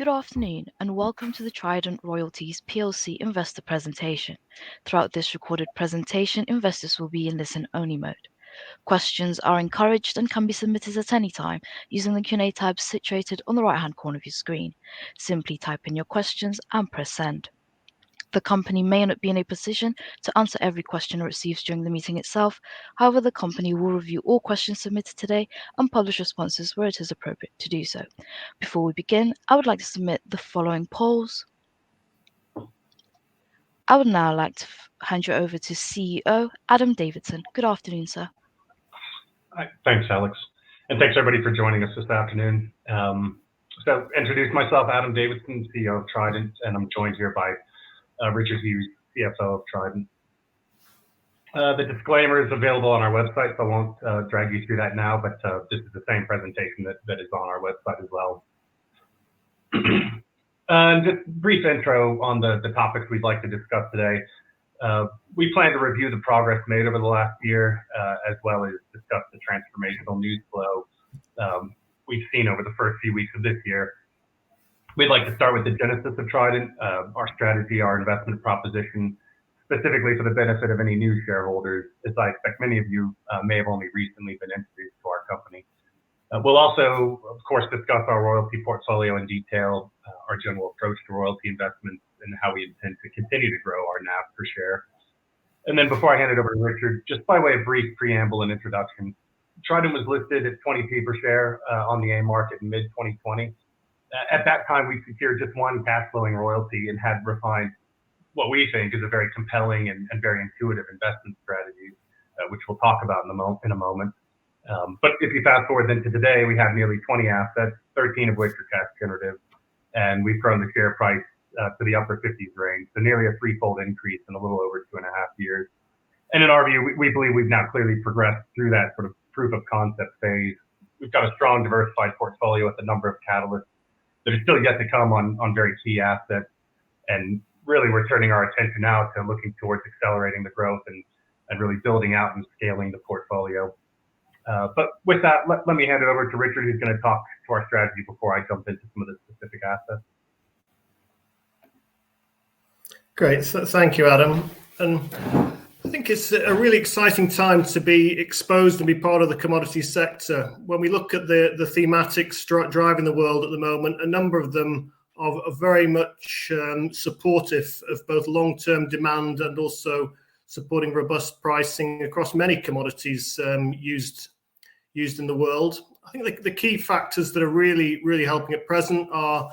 Good afternoon, and welcome to the TRIDENT Royalties PLC investor presentation. Throughout this recorded presentation, investors will be in listen-only mode. Questions are encouraged and can be submitted at any time using the Q&A tab situated on the right-hand corner of your screen. Simply type in your questions and press send. The company may not be in a position to answer every question it receives during the meeting itself. However, the company will review all questions submitted today and publish responses where it is appropriate to do so. Before we begin, I would like to submit the following polls. I would now like to hand you over to CEO Adam Davidson. Good afternoon, sir. Hi. Thanks, Alex. And thanks, everybody, for joining us this afternoon. So introduce myself, Adam Davidson, CEO of Trident, and I'm joined here by Richard Hughes, CFO of Trident. The disclaimer is available on our website, so I won't drag you through that now, but this is the same presentation that is on our website as well. Just brief intro on the topics we'd like to discuss today. We plan to review the progress made over the last year, as well as discuss the transformational news flow we've seen over the first few weeks of this year. We'd like to start with the genesis of Trident, our strategy, our investment proposition, specifically for the benefit of any new shareholders, as I expect many of you may have only recently been introduced to our company. We'll also, of course, discuss our royalty portfolio in detail, our general approach to royalty investments, and how we intend to continue to grow our NAV per share. And then before I hand it over to Richard, just by way of brief preamble and introduction, Trident was listed at 20p per share on the AIM market in mid-2020. At that time, we secured just one cash flowing royalty and had refined what we think is a very compelling and very intuitive investment strategy, which we'll talk about in a moment. But if you fast forward then to today, we have nearly 20 assets, 13 of which are cash generative, and we've grown the share price to the upper 50s range, so nearly a threefold increase in a little over 2.5 years. And in our view, we believe we've now clearly progressed through that sort of proof of concept phase. We've got a strong, diversified portfolio with a number of catalysts that are still yet to come on very key assets. And really, we're turning our attention now to looking towards accelerating the growth and really building out and scaling the portfolio. But with that, let me hand it over to Richard, who's going to talk to our strategy before I jump into some of the specific assets. Great. So thank you, Adam. And I think it's a really exciting time to be exposed and be part of the commodity sector. When we look at the thematics driving the world at the moment, a number of them are very much supportive of both long-term demand and also supporting robust pricing across many commodities used in the world. I think the key factors that are really helping at present are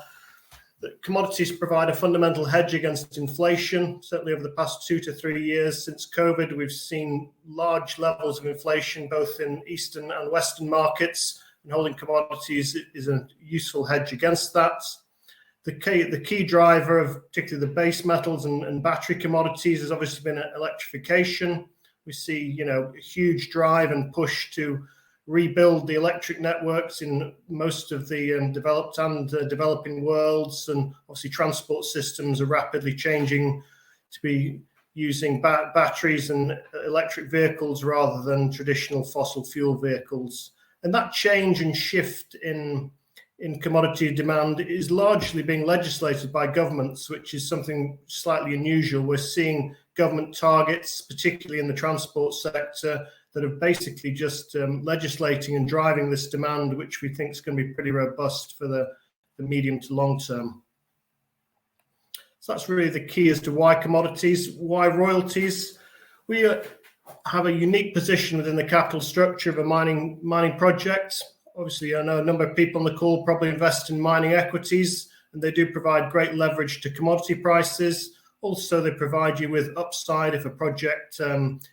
that commodities provide a fundamental hedge against inflation. Certainly over the past 2 to 3 years since COVID, we've seen large levels of inflation both in Eastern and Western markets, and holding commodities is a useful hedge against that. The key driver of particularly the base metals and battery commodities has obviously been electrification. We see, a huge drive and push to rebuild the electric networks in most of the developed and developing worlds, and obviously transport systems are rapidly changing to be using batteries and electric vehicles rather than traditional fossil fuel vehicles. And that change and shift in commodity demand is largely being legislated by governments, which is something slightly unusual. We're seeing government targets, particularly in the transport sector, that are basically just legislating and driving this demand, which we think is going to be pretty robust for the medium to long term. So that's really the key as to why commodities, why royalties. We have a unique position within the capital structure of a mining project. Obviously, I know a number of people on the call probably invest in mining equities, and they do provide great leverage to commodity prices. Also, they provide you with upside if a project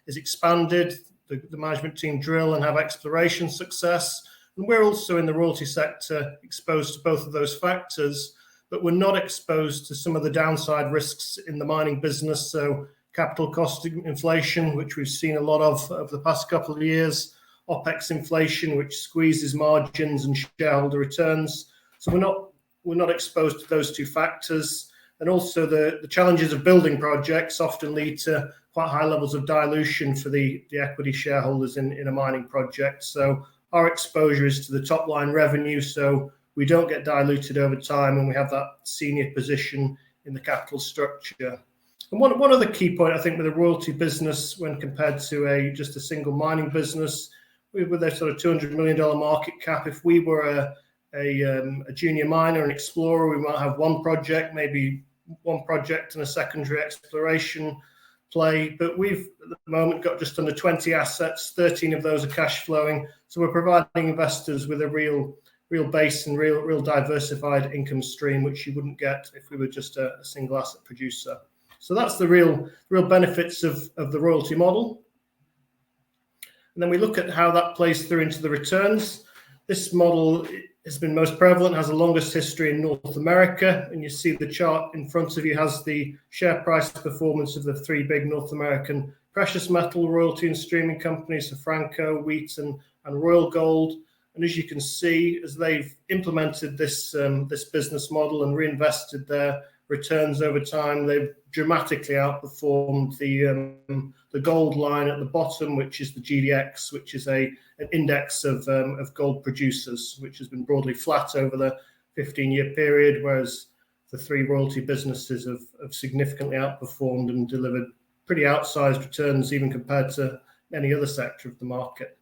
is expanded. The management team drill and have exploration success. And we're also in the royalty sector exposed to both of those factors, but we're not exposed to some of the downside risks in the mining business. So capital cost inflation, which we've seen a lot of over the past couple of years, OPEX inflation, which squeezes margins and shareholder returns. So we're not exposed to those two factors. And also the challenges of building projects often lead to quite high levels of dilution for the equity shareholders in a mining project. So our exposure is to the top line revenue. So we don't get diluted over time, and we have that senior position in the capital structure. And one other key point, I think, with a royalty business when compared to just a single mining business, with a sort of $200 million market cap, if we were a junior miner, an explorer, we might have one project, maybe one project and a secondary exploration play. But we've at the moment got just under 20 assets, 13 of those are cash flowing. So we're providing investors with a real base and real diversified income stream, which you wouldn't get if we were just a single asset producer. So that's the real benefits of the royalty model. And then we look at how that plays through into the returns. This model has been most prevalent, has the longest history in North America. And you see the chart in front of you has the share price performance of the three big North American precious metal royalty and streaming companies, so Franco, Wheaton, and Royal Gold. And as you can see, as they've implemented this business model and reinvested their returns over time, they've dramatically outperformed the gold line at the bottom, which is the GDX, which is an index of gold producers, which has been broadly flat over the 15-year period, whereas the three royalty businesses have significantly outperformed and delivered pretty outsized returns even compared to any other sector of the market.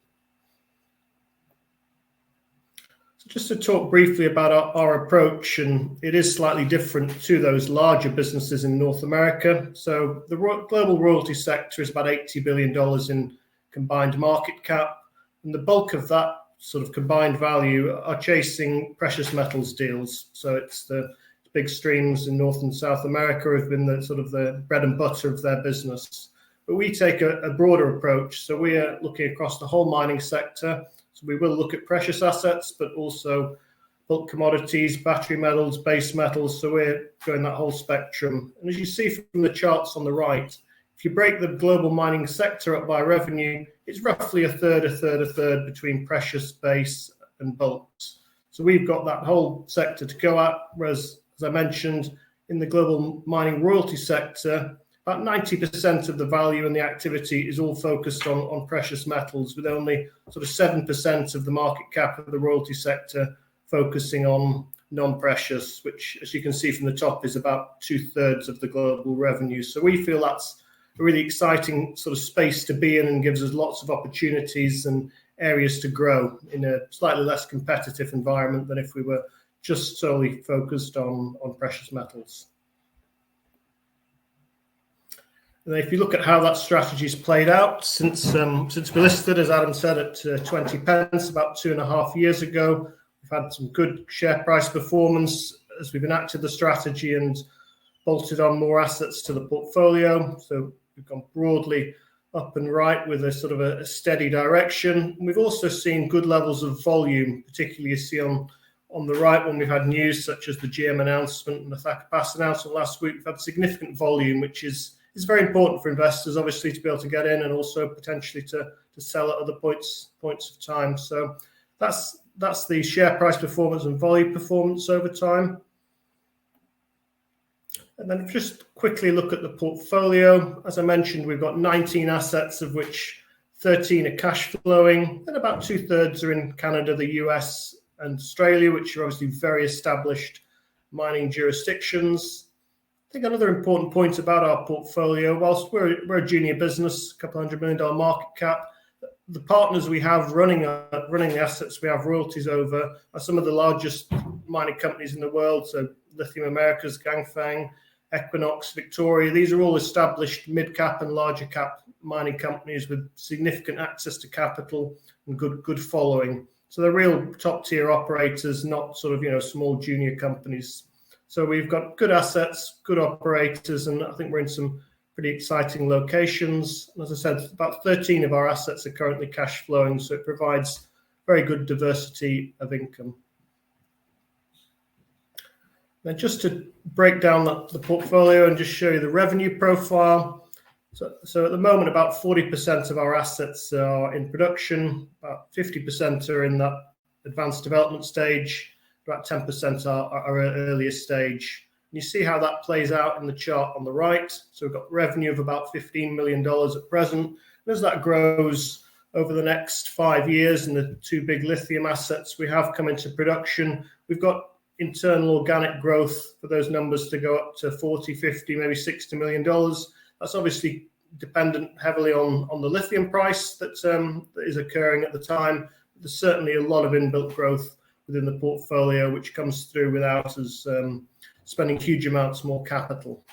Just to talk briefly about our approach, and it is slightly different to those larger businesses in North America. So the global royalty sector is about $80 billion in combined market cap, and the bulk of that sort of combined value are chasing precious metals deals. So it's the big streams in North and South America have been the sort of the bread and butter of their business. But we take a broader approach. So we are looking across the whole mining sector. So we will look at precious assets, but also bulk commodities, battery metals, base metals. So we're going that whole spectrum. And as you see from the charts on the right, if you break the global mining sector up by revenue, it's roughly a third between precious, base, and bulks. So we've got that whole sector to go at, whereas, as I mentioned, in the global mining royalty sector, about 90% of the value and the activity is all focused on precious metals, with only sort of 7% of the market cap of the royalty sector focusing on non-precious, which, as you can see from the top, is about 2/3 of the global revenue. So we feel that's a really exciting sort of space to be in and gives us lots of opportunities and areas to grow in a slightly less competitive environment than if we were just solely focused on precious metals. And if you look at how that strategy's played out since we listed, as Adam said, at 20 pence about 2.5 years ago, we've had some good share price performance as we've enacted the strategy and bolted on more assets to the portfolio. So we've gone broadly up and right with a sort of a steady direction. And we've also seen good levels of volume, particularly you see on the right when we've had news such as the GM announcement and the Thacker Pass announcement last week. We've had significant volume, which is very important for investors, obviously, to be able to get in and also potentially to sell at other points of time. So that's the share price performance and volume performance over time. And then just quickly look at the portfolio. As I mentioned, we've got 19 assets, of which 13 are cash flowing, and about 2/3 are in Canada, the US, and Australia, which are obviously very established mining jurisdictions. I think another important point about our portfolio, whilst we're a junior business, a couple $100 million market cap, the partners we have running the assets we have royalties over are some of the largest mining companies in the world. So Lithium Americas, Ganfeng, Equinox, Victoria, these are all established mid-cap and larger cap mining companies with significant access to capital and good following. So they're real top tier operators, not sort of, small junior companies. So we've got good assets, good operators, and I think we're in some pretty exciting locations. As I said, about 13 of our assets are currently cash flowing, so it provides very good diversity of income. Now, just to break down the portfolio and just show you the revenue profile. So at the moment, about 40% of our assets are in production, about 50% are in that advanced development stage, about 10% are earlier stage. And you see how that plays out in the chart on the right. So we've got revenue of about $15 million at present. And as that grows, over the next 5 years and the 2 big lithium assets we have come into production, we've got internal organic growth for those numbers to go up to 40, 50, maybe $60 million. That's obviously dependent heavily on the lithium price that is occurring at the time. There's certainly a lot of inbuilt growth within the portfolio, which comes through without us spending huge amounts more capital.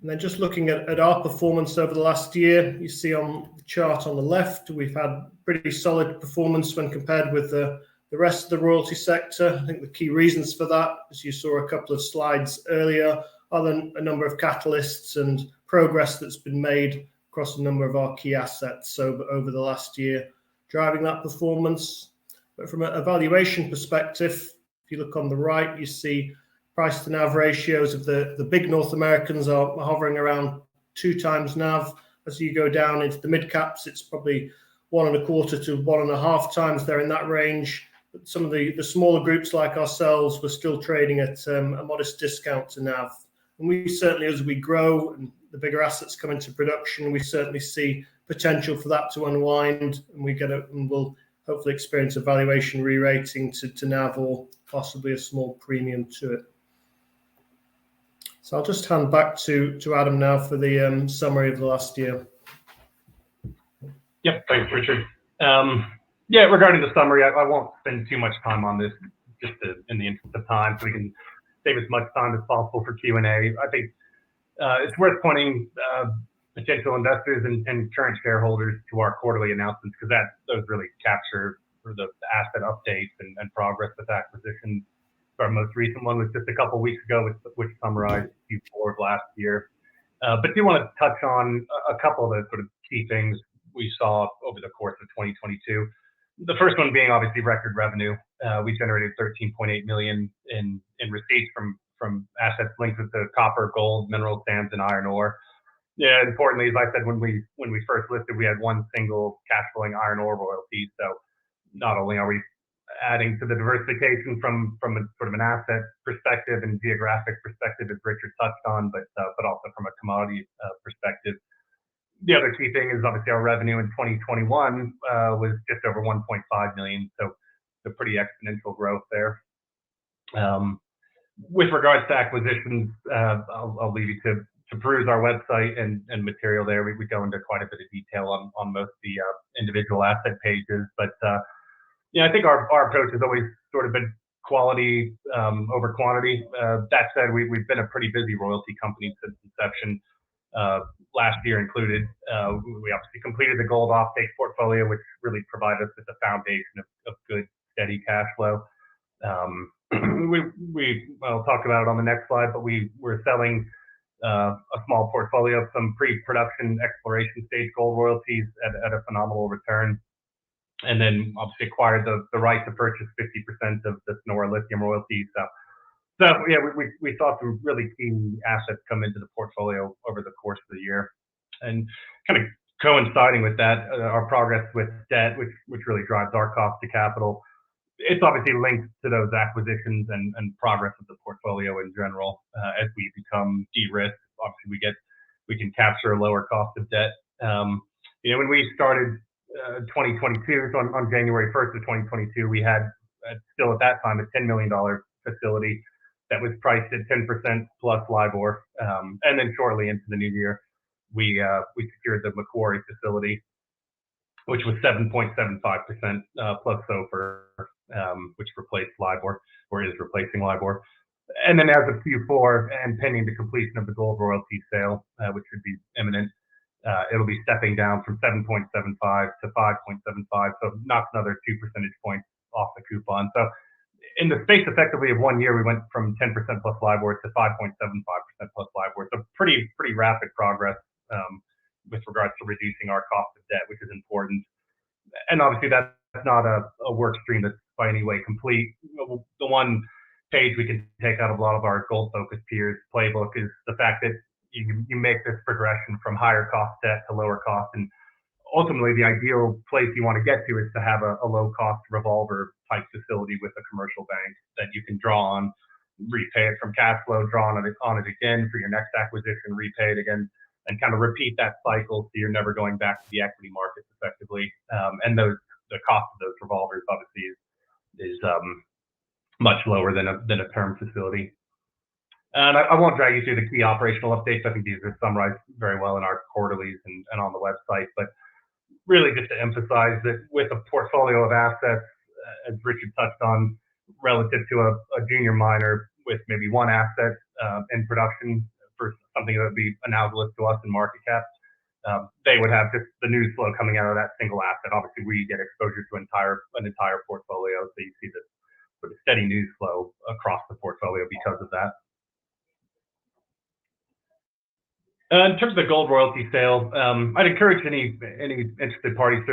And then just looking at our performance over the last year, you see on the chart on the left, we've had pretty solid performance when compared with the rest of the royalty sector. I think the key reasons for that, as you saw a couple of slides earlier, are a number of catalysts and progress that's been made across a number of our key assets over the last year, driving that performance. But from a valuation perspective, if you look on the right, you see price to NAV ratios of the big North Americans are hovering around 2 times NAV. As you go down into the mid caps, it's probably 1.25 to 1.5 times. They're in that range. But some of the smaller groups like ourselves were still trading at a modest discount to NAV. And we certainly, as we grow and the bigger assets come into production, we certainly see potential for that to unwind, and we'll hopefully experience a valuation re-rating to NAV or possibly a small premium to it. So I'll just hand back to Adam now for the summary of the last year. Yep, thanks, Richard. Yeah, regarding the summary, I won't spend too much time on this, just in the interest of time, so we can save as much time as possible for Q&A. I think it's worth pointing potential investors and current shareholders to our quarterly announcements, because those really capture the asset updates and progress with acquisitions. Our most recent one was just a couple of weeks ago, which summarized Q4 of last year. But do want to touch on a couple of the sort of key things we saw over the course of 2022. The first one being obviously record revenue. We generated $13.8 million in receipts from assets linked with the copper, gold, mineral sands, and iron ore. Yeah, importantly, as I said, when we first listed, we had one single cash flowing iron ore royalty. So not only are we adding to the diversification from a sort of an asset perspective and geographic perspective, as Richard touched on, but also from a commodity perspective. The other key thing is obviously our revenue in 2021 was just over 1.5 million, so a pretty exponential growth there. With regards to acquisitions, I'll leave you to peruse our website and material there. We go into quite a bit of detail on most of the individual asset pages, but yeah, I think our approach has always sort of been quality over quantity. That said, we've been a pretty busy royalty company since inception, last year included. We obviously completed the gold offtake portfolio, which really provided us with a foundation of good, steady cash flow. I'll talk about it on the next slide, but we're selling a small portfolio of some pre-production exploration stage gold royalties at a phenomenal return. And then obviously acquired the right to purchase 50% of the Sonora lithium royalties. So yeah, we saw some really key assets come into the portfolio over the course of the year, and kind of coinciding with that, our progress with debt, which really drives our cost to capital. It's obviously linked to those acquisitions and progress of the portfolio in general. As we become de-risked, obviously we can capture a lower cost of debt. When we started 2022, so on January 1st of 2022, we had still at that time a $10 million facility that was priced at 10% plus LIBOR. And then shortly into the new year, we secured the Macquarie facility, which was 7.75% plus SOFR, which replaced LIBOR, or is replacing LIBOR. And then as of Q4 and pending the completion of the gold royalty sale, which should be imminent, it'll be stepping down from 7.75 to 5.75, so knocks another 2 percentage points off the coupon. So in the space effectively of 1 year, we went from 10% plus LIBOR to 5.75% plus LIBOR. So pretty rapid progress with regards to reducing our cost of debt, which is important. And obviously that's not a work stream that's by any way complete. The one page we can take out of a lot of our gold focused peers playbook is the fact that you make this progression from higher cost debt to lower cost, and ultimately the ideal place you want to get to is to have a low cost revolver type facility with a commercial bank that you can draw on, repay it from cash flow, draw on it again for your next acquisition, repay it again. and kind of repeat that cycle so you're never going back to the equity markets effectively. And the cost of those revolvers obviously is much lower than a term facility. And I won't drag you through the key operational updates. I think these are summarized very well in our quarterlies and on the website. But really just to emphasize that with a portfolio of assets, as Richard touched on, relative to a junior miner with maybe one asset in production for something that would be analogous to us in market cap, they would have just the news flow coming out of that single asset. Obviously, we get exposure to an entire portfolio, so you see this sort of steady news flow across the portfolio because of that. In terms of the gold royalty sale, I'd encourage any interested parties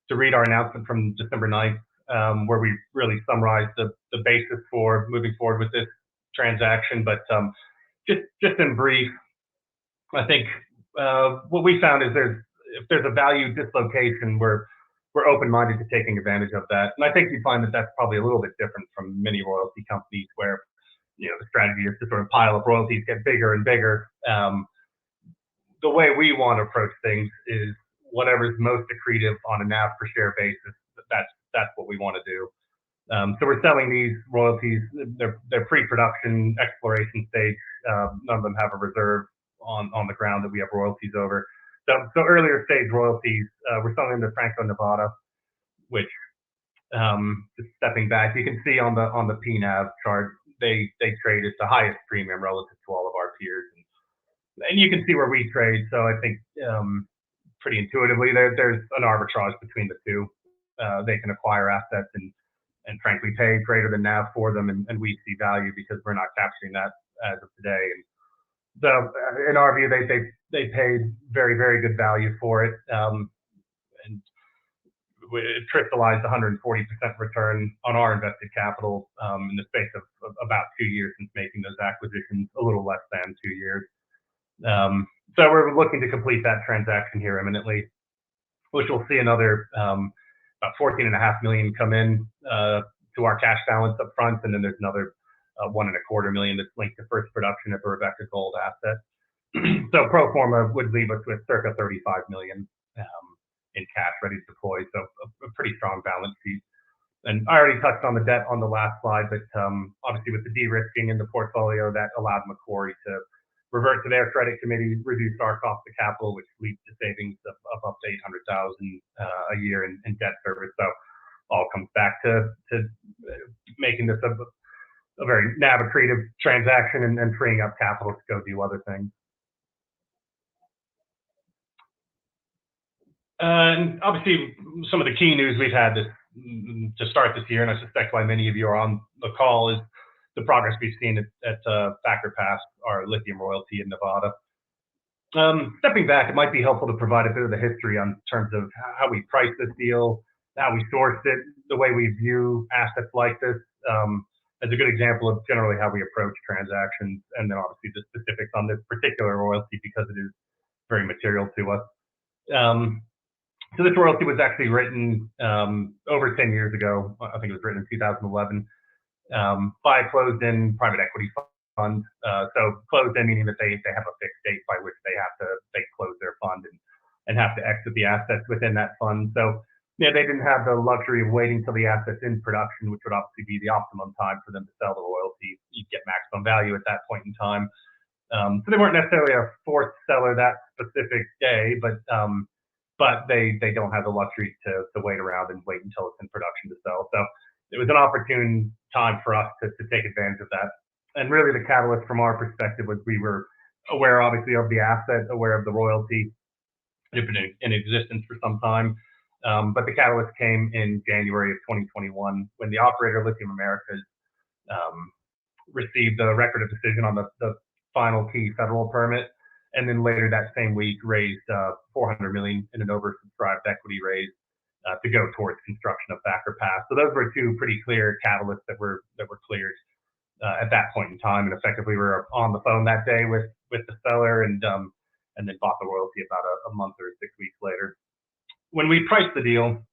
to read our announcement from December 9th, where we really summarized the basis for moving forward with this transaction. But just in brief, I think what we found is if there's a value dislocation, we're open-minded to taking advantage of that. And I think you find that that's probably a little bit different from many royalty companies where, the strategy is to sort of pile up royalties, get bigger and bigger. The way we want to approach things is whatever's most accretive on a NAV per share basis. That's what we want to do. So we're selling these royalties. They're pre-production exploration stage. None of them have a reserve on the ground that we have royalties over. So earlier stage royalties, we're selling them to Franco Nevada, which just stepping back, you can see on the PNAV chart, they trade at the highest premium relative to all of our peers. And you can see where we trade. So I think pretty intuitively there's an arbitrage between the two. They can acquire assets and frankly pay greater than NAV for them, and we see value because we're not capturing that as of today. And so in our view, they paid very, very good value for it, and it crystallized 140% return on our invested capital in the space of about 2 years since making those acquisitions, a little less than 2 years. So we're looking to complete that transaction here imminently, which will see another about $14.5 million come in to our cash balance up front, and then there's another $1.25 million that's linked to first production of a Rebecca Gold asset. So pro forma would leave us with circa $35 million in cash ready to deploy. So a pretty strong balance sheet. And I already touched on the debt on the last slide, but obviously with the de-risking in the portfolio, that allowed Macquarie to revert to their credit committee, reduce our cost of capital, which leads to savings of up to $800,000 a year in debt service. So all comes back to making this a very NAV accretive transaction and freeing up capital to go do other things. And obviously, some of the key news we've had to start this year, and I suspect why many of you are on the call, is the progress we've seen at Thacker Pass, our lithium royalty in Nevada. Stepping back, it might be helpful to provide a bit of the history on terms of how we priced this deal, how we sourced it, the way we view assets like this, as a good example of generally how we approach transactions, and then obviously the specifics on this particular royalty because it is very material to us. So this royalty was actually written over 10 years ago. I think it was written in 2011 by a closed-end private equity fund. So closed-end meaning that they have a fixed date by which they close their fund and have to exit the assets within that fund. So they didn't have the luxury of waiting till the asset's in production, which would obviously be the optimum time for them to sell the royalty. You'd get maximum value at that point in time. So they weren't necessarily a forced seller that specific day, but they don't have the luxury to wait around and wait until it's in production to sell. So it was an opportune time for us to take advantage of that. And really the catalyst from our perspective was we were aware, obviously, of the asset, aware of the royalty. It had been in existence for some time. But the catalyst came in January of 2021 when the operator, Lithium Americas, received a record of decision on the final key federal permit. And then later that same week raised $400 million in an oversubscribed equity raise to go towards construction of Thacker Pass. So those were two pretty clear catalysts that were cleared at that point in time. And effectively, we were on the phone that day with the seller and then bought the royalty about a month or 6 weeks later. When we priced the deal,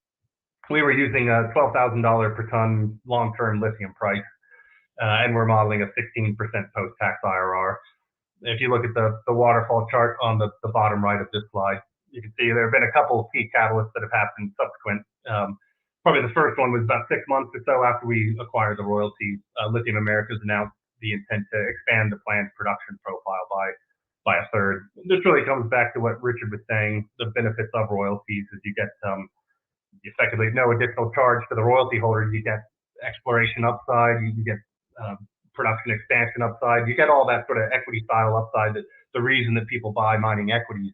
we were using a $12,000 per ton long-term lithium price, and we're modeling a 16% post-tax IRR. If you look at the waterfall chart on the bottom right of this slide, you can see there have been a couple of key catalysts that have happened subsequent. Probably the first one was about 6 months or so after we acquired the royalties. Lithium Americas announced the intent to expand the planned production profile by a third. This really comes back to what Richard was saying. The benefits of royalties is you get effectively no additional charge to the royalty holder. You get exploration upside, you get production expansion upside, you get all that sort of equity style upside, that the reason that people buy mining equities,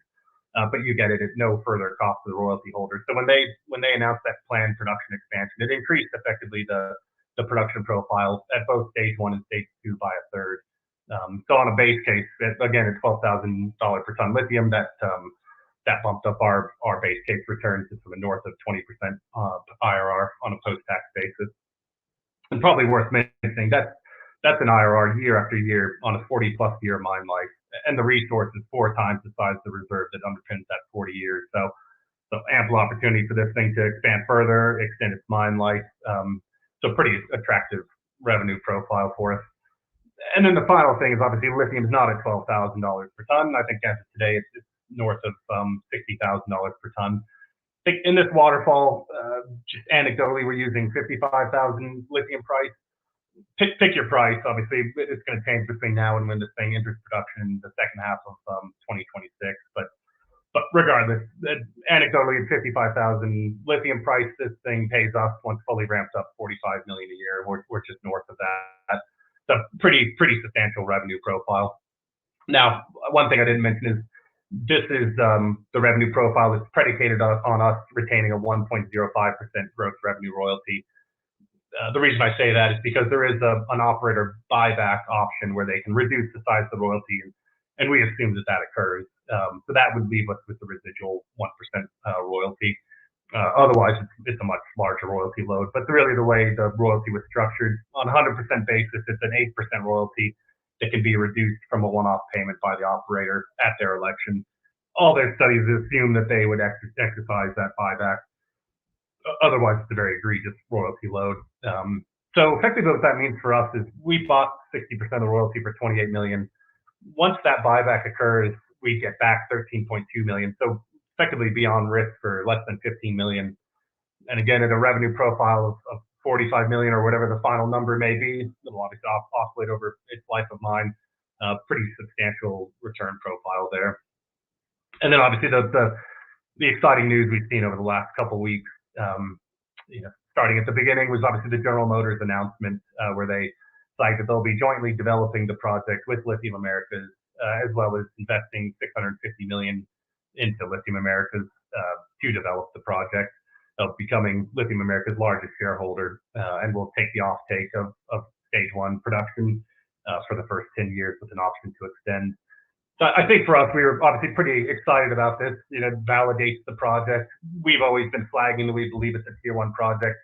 but you get it at no further cost to the royalty holder. So when they announced that planned production expansion, it increased effectively the production profile at both stage 1 and stage 2 by a third. So on a base case, again, at $12,000 per ton lithium, that bumped up our base case returns to sort of north of 20% IRR on a post-tax basis. And probably worth mentioning, that's an IRR year after year on a 40-plus year mine life, and the resource is 4 times the size of the reserve that underpins that 40 years. So ample opportunity for this thing to expand further, extend its mine life. So pretty attractive revenue profile for us. And then the final thing is obviously lithium is not at $12,000 per ton. I think as of today, it's north of $60,000 per ton. I think in this waterfall, just anecdotally, we're using 55,000 lithium price. Pick your price. Obviously, it's going to change between now and when this thing enters production in the second half of 2026. But regardless, anecdotally, at 55,000 lithium price, this thing pays off once fully ramped up $45 million a year. We're just north of that. So pretty substantial revenue profile. Now, one thing I didn't mention is this is the revenue profile is predicated on us retaining a 1.05% gross revenue royalty. The reason I say that is because there is an operator buyback option where they can reduce the size of the royalty, and we assume that occurs. So that would leave us with the residual 1% royalty. Otherwise, it's a much larger royalty load. But really, the way the royalty was structured, on a 100% basis, it's an 8% royalty that can be reduced from a one-off payment by the operator at their election. All their studies assume that they would exercise that buyback. Otherwise, it's a very egregious royalty load. So effectively what that means for us is we bought 60% of the royalty for $28 million. Once that buyback occurs, we get back $13.2 million. So effectively beyond risk for less than $15 million. And again, at a revenue profile of $45 million or whatever the final number may be, it'll obviously oscillate over its life of mine. Pretty substantial return profile there. And then obviously the exciting news we've seen over the last couple of weeks, starting at the beginning was obviously the General Motors announcement where they flagged that they'll be jointly developing the project with Lithium Americas, as well as investing $650 million into Lithium Americas to develop the project, becoming Lithium Americas' largest shareholder, and will take the offtake of stage 1 production for the first 10 years with an option to extend. So I think for us, we were obviously pretty excited about this. It validates the project. We've always been flagging that we believe it's a tier 1 project.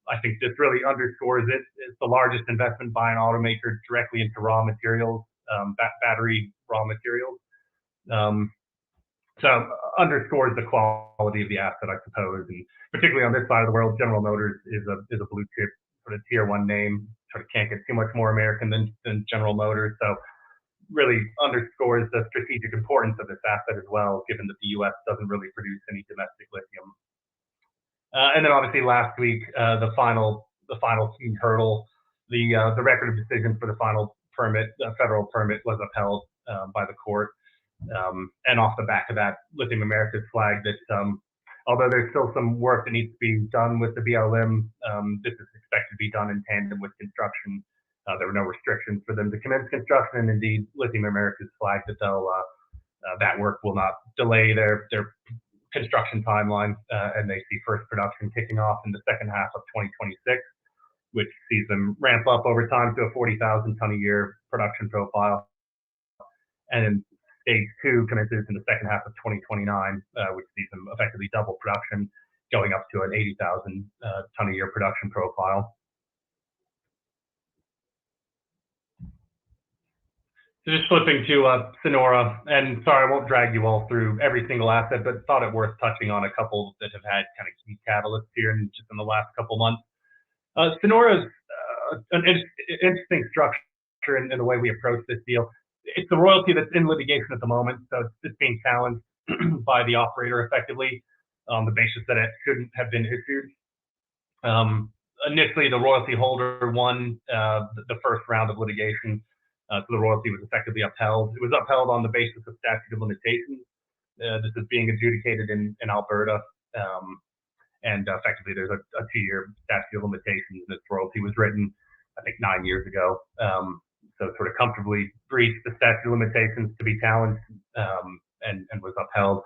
I think this really underscores it. It's the largest investment by an automaker directly into raw materials, battery raw materials. So underscores the quality of the asset, I suppose, and particularly on this side of the world, General Motors is a blue chip sort of tier 1 name. Sort of can't get too much more American than General Motors. So really underscores the strategic importance of this asset as well, given that the U.S. doesn't really produce any domestic lithium. And then obviously last week, the final key hurdle, the record of decision for the final permit, federal permit, was upheld by the court. And off the back of that, Lithium Americas flagged that although there's still some work that needs to be done with the BLM, this is expected to be done in tandem with construction. There were no restrictions for them to commence construction, and indeed, Lithium Americas flagged that that work will not delay their construction timeline, and they see first production kicking off in the second half of 2026, which sees them ramp up over time to a 40,000 ton a year production profile. And then stage 2 commences in the second half of 2029, which sees them effectively double production, going up to an 80,000 ton a year production profile. So just flipping to Sonora, and sorry, I won't drag you all through every single asset, but thought it worth touching on a couple that have had kind of key catalysts here just in the last couple months. Sonora is an interesting structure in the way we approach this deal. it's the royalty that's in litigation at the moment, so it's being challenged by the operator effectively on the basis that it shouldn't have been issued. Initially, the royalty holder won the first round of litigation, so the royalty was effectively upheld. It was upheld on the basis of statute of limitations. This is being adjudicated in Alberta, and effectively there's a 2-year statute of limitations. This royalty was written, I think, 9 years ago, so sort of comfortably breached the statute of limitations to be challenged, and was upheld.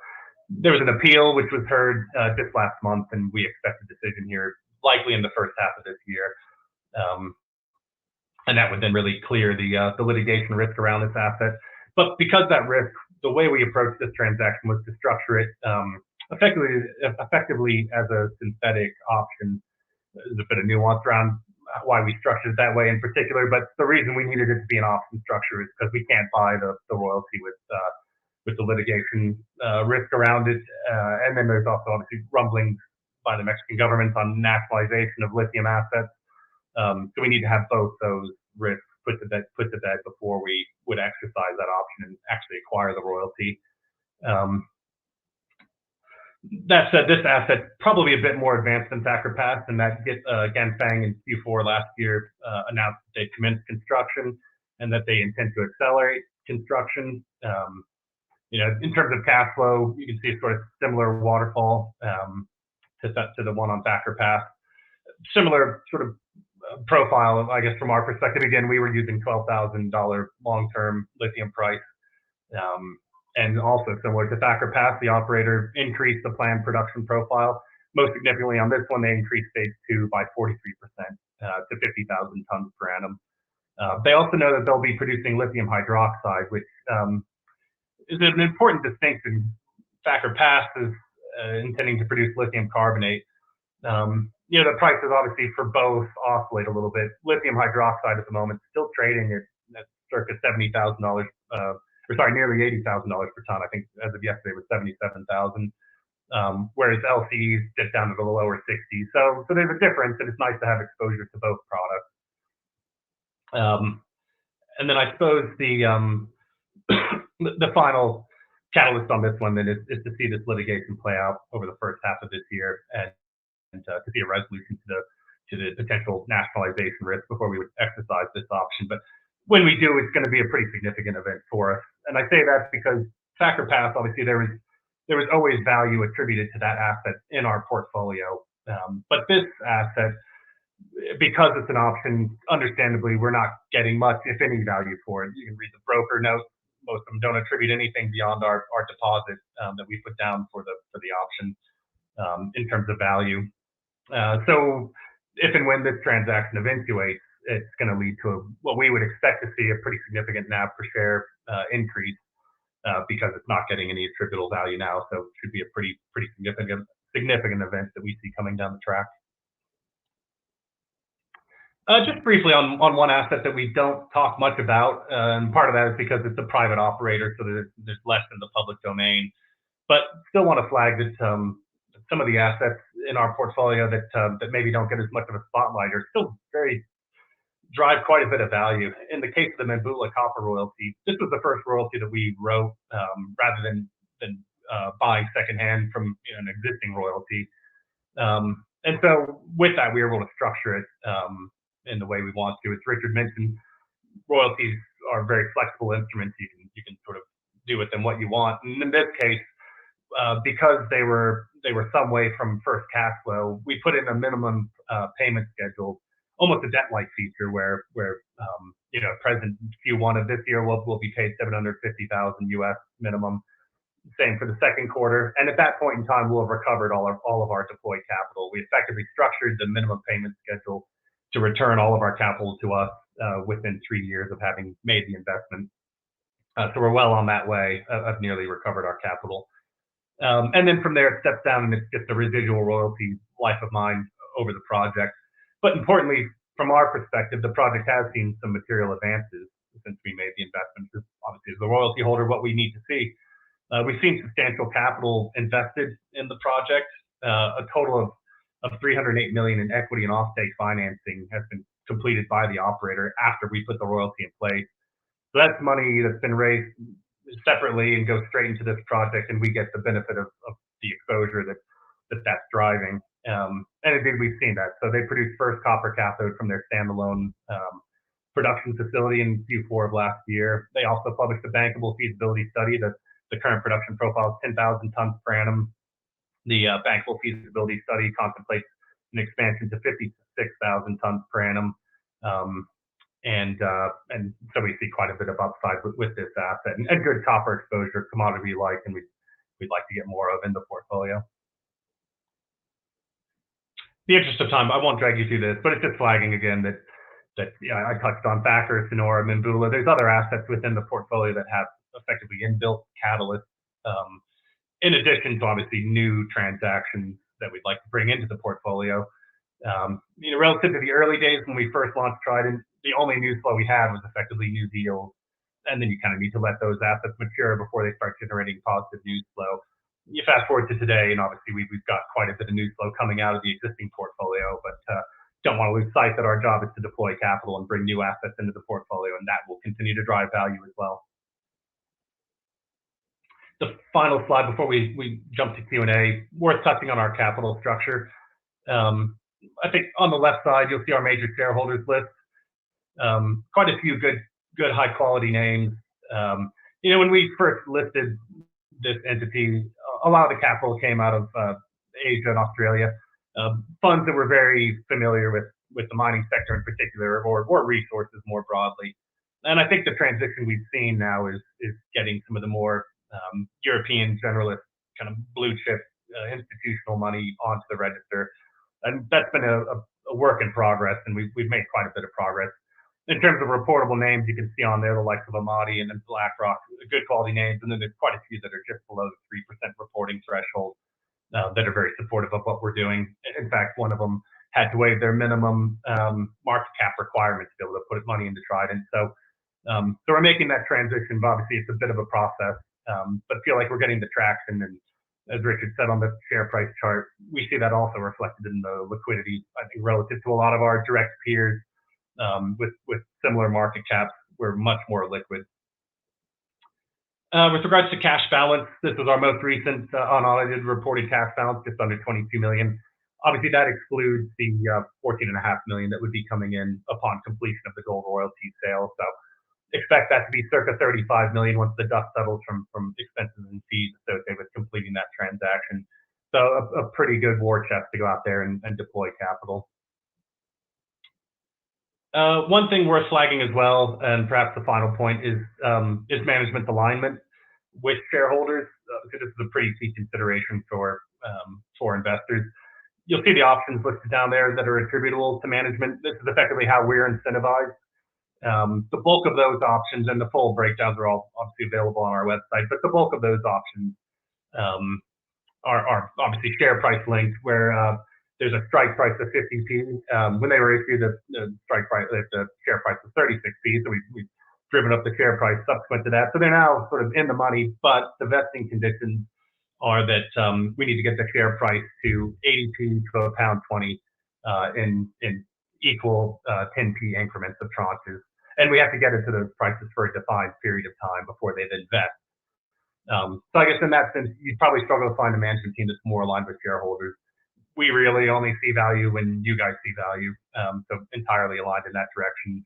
There was an appeal which was heard just last month, and we expect a decision here likely in the first half of this year, and that would then really clear the litigation risk around this asset. But because that risk, the way we approached this transaction was to structure it effectively as a synthetic option. There's a bit of nuance around why we structured it that way in particular, but the reason we needed it to be an option structure is because we can't buy the royalty with the litigation risk around it, and then there's also obviously rumblings by the Mexican government on nationalization of lithium assets. So we need to have both those risks put to bed before we would exercise that option and actually acquire the royalty. That said, this asset probably a bit more advanced than Thacker Pass, and that Ganfeng in Q4 last year announced that they commenced construction and that they intend to accelerate construction. In terms of cash flow, you can see a sort of similar waterfall to the one on Thacker Pass. Similar sort of profile, I guess, from our perspective. Again, we were using $12,000 long-term lithium price. And also similar to Thacker Pass, the operator increased the planned production profile. Most significantly on this one, they increased stage 2 by 43% to 50,000 tons per annum. They also know that they'll be producing lithium hydroxide, which is an important distinction. Thacker Pass is intending to produce lithium carbonate. The prices obviously for both oscillate a little bit. Lithium hydroxide at the moment is still trading at circa $70,000. Nearly $80,000 per ton. I think as of yesterday it was 77,000. Whereas LCEs dip down to the lower 60s. So there's a difference, and it's nice to have exposure to both products. And then I suppose the final catalyst on this one then is to see this litigation play out over the first half of this year, and to see a resolution to the potential nationalization risk before we would exercise this option. But when we do, it's going to be a pretty significant event for us. And I say that because Thacker Pass, obviously, there was always value attributed to that asset in our portfolio. But this asset, because it's an option, understandably, we're not getting much, if any, value for it. You can read the broker notes. Most of them don't attribute anything beyond our deposit that we put down for the option in terms of value. So if and when this transaction eventuates, it's going to lead to what we would expect to see a pretty significant NAV per share increase because it's not getting any attributable value now. So it should be a pretty significant event that we see coming down the track. Just briefly on one asset that we don't talk much about, and part of that is because it's a private operator, so there's less in the public domain. But still want to flag that some of the assets in our portfolio that maybe don't get as much of a spotlight are still drive quite a bit of value. In the case of the Mambula copper royalty, this was the first royalty that we wrote rather than buying secondhand from an existing royalty. And so with that, we were able to structure it in the way we want to. As Richard mentioned, royalties are very flexible instruments. You can sort of do with them what you want. And in this case, because they were some way from first cash flow, we put in a minimum payment schedule, almost a debt-like feature where present Q1 of this year will be paid $750,000 US minimum. Same for the second quarter, and at that point in time, we'll have recovered all of our deployed capital. We effectively structured the minimum payment schedule to return all of our capital to us within 3 years of having made the investment. So we're well on that way of nearly recovered our capital. And then from there, it steps down and it's just a residual royalty life of mine over the project. But importantly, from our perspective, the project has seen some material advances since we made the investment. Because obviously, as the royalty holder, what we need to see. We've seen substantial capital invested in the project. A total of $308 million in equity and offtake financing has been completed by the operator after we put the royalty in place. So that's money that's been raised separately and goes straight into this project, and we get the benefit of the exposure that's driving. And indeed, we've seen that. So they produced first copper cathode from their standalone production facility in Q4 of last year. They also published a bankable feasibility study that the current production profile is 10,000 tons per annum. The bankable feasibility study contemplates an expansion to 56,000 tons per annum. And so we see quite a bit of upside with this asset and good copper exposure, commodity we like, and we'd like to get more of in the portfolio. In the interest of time, I won't drag you through this, but it's just flagging again that I touched on Thacker, Sonora, Mimbula. There's other assets within the portfolio that have effectively inbuilt catalysts, in addition to obviously new transactions that we'd like to bring into the portfolio. Relative to the early days when we first launched Trident, the only news flow we had was effectively new deals, and then you kind of need to let those assets mature before they start generating positive news flow. You fast forward to today, and obviously we've got quite a bit of news flow coming out of the existing portfolio, but don't want to lose sight that our job is to deploy capital and bring new assets into the portfolio, and that will continue to drive value as well. The final slide before we jump to Q&A, worth touching on our capital structure. I think on the left side, you'll see our major shareholders list. Quite a few good high quality names. When we first listed this entity, a lot of the capital came out of Asia and Australia, funds that were very familiar with the mining sector in particular, or resources more broadly. And I think the transition we've seen now is getting some of the more European generalist kind of blue chip institutional money onto the register. And that's been a work in progress, and we've made quite a bit of progress. In terms of reportable names, you can see on there the likes of Amati and then BlackRock, good quality names, and then there's quite a few that are just below the 3% reporting threshold that are very supportive of what we're doing. In fact, one of them had to waive their minimum market cap requirement to be able to put money into Trident. So we're making that transition, but obviously it's a bit of a process, but feel like we're getting the traction. And as Richard said on the share price chart, we see that also reflected in the liquidity, I think, relative to a lot of our direct peers with similar market caps. We're much more liquid. With regards to cash balance, this was our most recent unaudited reported cash balance, just under 22 million. Obviously, that excludes the 14.5 million that would be coming in upon completion of the gold royalty sale. So expect that to be circa 35 million once the dust settles from expenses and fees associated with completing that transaction. So a pretty good war chest to go out there and deploy capital. One thing worth flagging as well, and perhaps the final point, is management alignment with shareholders. This is a pretty key consideration for investors. You'll see the options listed down there that are attributable to management. This is effectively how we're incentivized. The bulk of those options, and the full breakdowns are all obviously available on our website, but the bulk of those options are obviously share price linked, where there's a strike price of 50p. When they were issued, the strike price, the share price was 36p, so we've driven up the share price subsequent to that. So they're now sort of in the money, but the vesting conditions are that we need to get the share price to 80p to £1.20 in equal 10p increments of tranches. And we have to get it to those prices for a defined period of time before they then vest. So I guess in that sense, you'd probably struggle to find a management team that's more aligned with shareholders. We really only see value when you guys see value, so entirely aligned in that direction,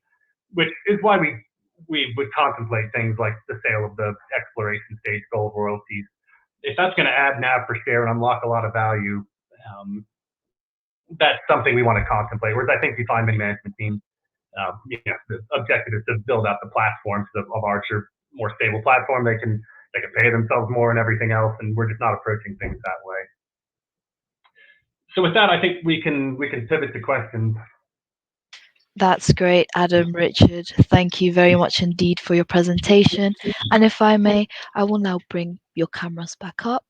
which is why we would contemplate things like the sale of the exploration stage gold royalties. If that's going to add NAV per share and unlock a lot of value, that's something we want to contemplate. Whereas I think you find many management teams, the objective is to build out the platforms of Archer, more stable platform. They can pay themselves more and everything else, and we're just not approaching things that way. So with that, I think we can pivot to questions. That's great, Adam, Richard. Thank you very much indeed for your presentation. And if I may, I will now bring your cameras back up.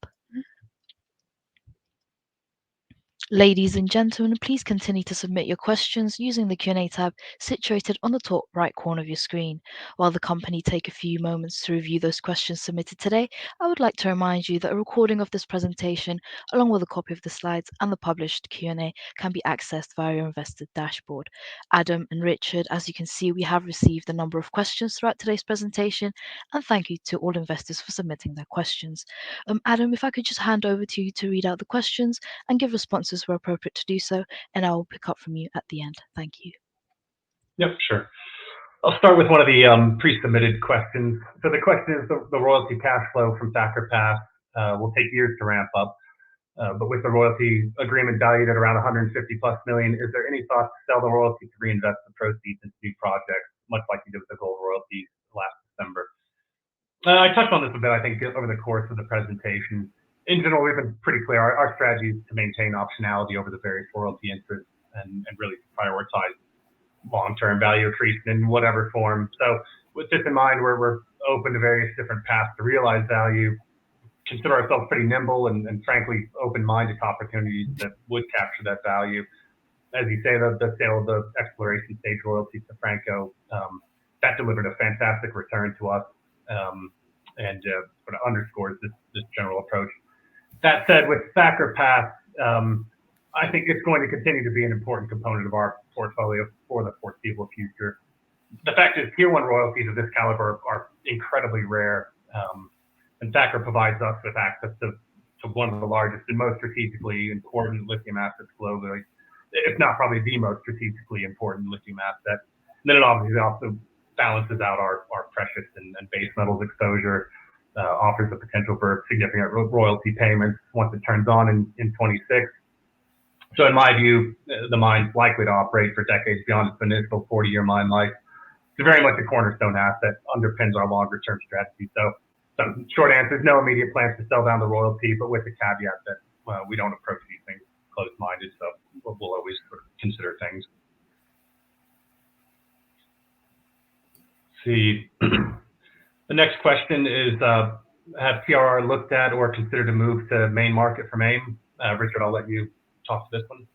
Ladies and gentlemen, please continue to submit your questions using the Q&A tab situated on the top right corner of your screen. While the company take a few moments to review those questions submitted today, I would like to remind you that a recording of this presentation, along with a copy of the slides and the published Q&A, can be accessed via your investor dashboard. Adam and Richard, as you can see, we have received a number of questions throughout today's presentation, and thank you to all investors for submitting their questions. Adam, if I could just hand over to you to read out the questions and give responses where appropriate to do so, and I will pick up from you at the end. Thank you. Yep, sure. I'll start with one of the pre-submitted questions. So the question is, the royalty cash flow from Thacker Pass will take years to ramp up, but with the royalty agreement valued at around 150+ million, is there any thought to sell the royalty to reinvest the proceeds into new projects, much like you did with the gold royalties last December? I touched on this a bit, I think, over the course of the presentation. In general, we've been pretty clear. Our strategy is to maintain optionality over the various royalty interests and really prioritize long-term value accretion in whatever form. So with this in mind, we're open to various different paths to realize value, consider ourselves pretty nimble and frankly open-minded to opportunities that would capture that value. As you say, the sale of the exploration stage royalties to Franco, that delivered a fantastic return to us, and sort of underscores this general approach. That said, with Thacker Pass, I think it's going to continue to be an important component of our portfolio for the foreseeable future. The fact is, tier one royalties of this caliber are incredibly rare, and Thacker provides us with access to one of the largest and most strategically important lithium assets globally, if not probably the most strategically important lithium asset. And then it obviously also balances out our precious and base metals exposure, offers the potential for significant royalty payments once it turns on in 26. So in my view, the mine's likely to operate for decades beyond its initial 40-year mine life. It's very much a cornerstone asset, underpins our longer-term strategy. So short answer is no immediate plans to sell down the royalty, but with the caveat that we don't approach these things close-minded, so we'll always sort of consider things. See, the next question is, have TRR looked at or considered a move to main market from AIM? Richard, I'll let you talk to this one.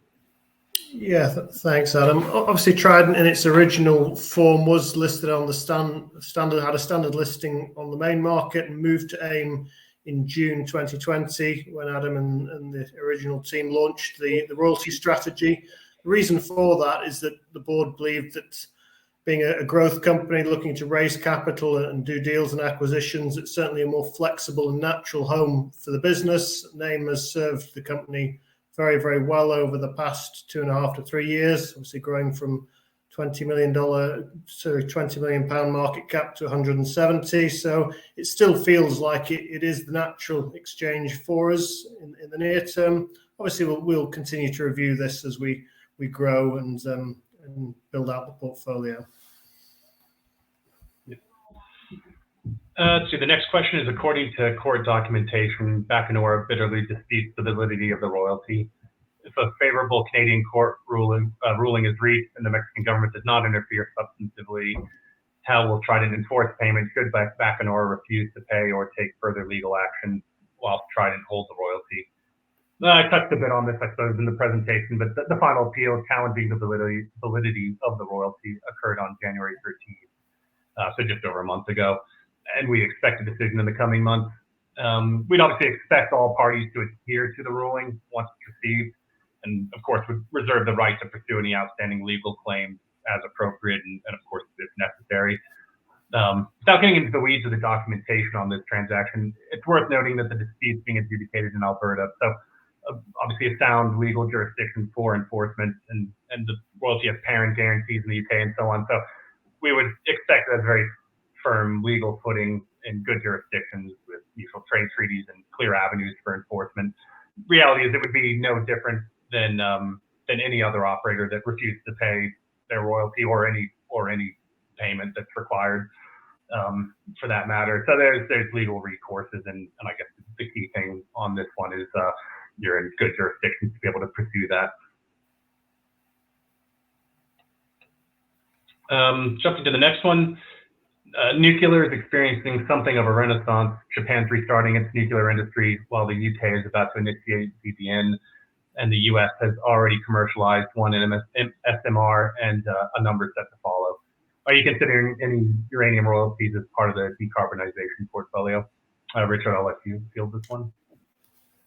Yeah, thanks, Adam. Obviously, Trident in its original form was listed on the had a standard listing on the main market and moved to AIM in June 2020 when Adam and the original team launched the royalty strategy. The reason for that is that the board believed that being a growth company looking to raise capital and do deals and acquisitions, it's certainly a more flexible and natural home for the business. AIM has served the company very, very well over the past 2.5 to 3 years, obviously growing from £20 million to £20 million market cap to 170. So it still feels like it is the natural exchange for us in the near term. Obviously, we'll continue to review this as we grow and build out the portfolio. So the next question is, according to court documentation, Bacanora bitterly disputes the validity of the royalty. If a favorable Canadian court ruling is reached and the Mexican government does not interfere substantively, how will Trident enforce payment should Bacanora refuse to pay or take further legal action whilst Trident holds the royalty? I touched a bit on this, I suppose, in the presentation, but the final appeal challenging the validity of the royalty occurred on January 13th, so just over a month ago, and we expect a decision in the coming months. We'd obviously expect all parties to adhere to the ruling once it's received, and of course would reserve the right to pursue any outstanding legal claims as appropriate and of course if necessary. Without getting into the weeds of the documentation on this transaction, it's worth noting that the dispute's being adjudicated in Alberta, so obviously a sound legal jurisdiction for enforcement, and the royalty has parent guarantees in the UK and so on. So we would expect a very firm legal footing in good jurisdictions with mutual trade treaties and clear avenues for enforcement. Reality is it would be no different than any other operator that refused to pay their royalty or any payment that's required for that matter. So there's legal recourses, and I guess the key thing on this one is you're in good jurisdictions to be able to pursue that. Jumping to the next one. Nuclear is experiencing something of a renaissance. Japan's restarting its nuclear industry while the UK is about to initiate CBN. and the U.S. has already commercialized one SMR and a number set to follow. Are you considering any uranium royalties as part of the decarbonization portfolio? Richard, I'll let you field this one.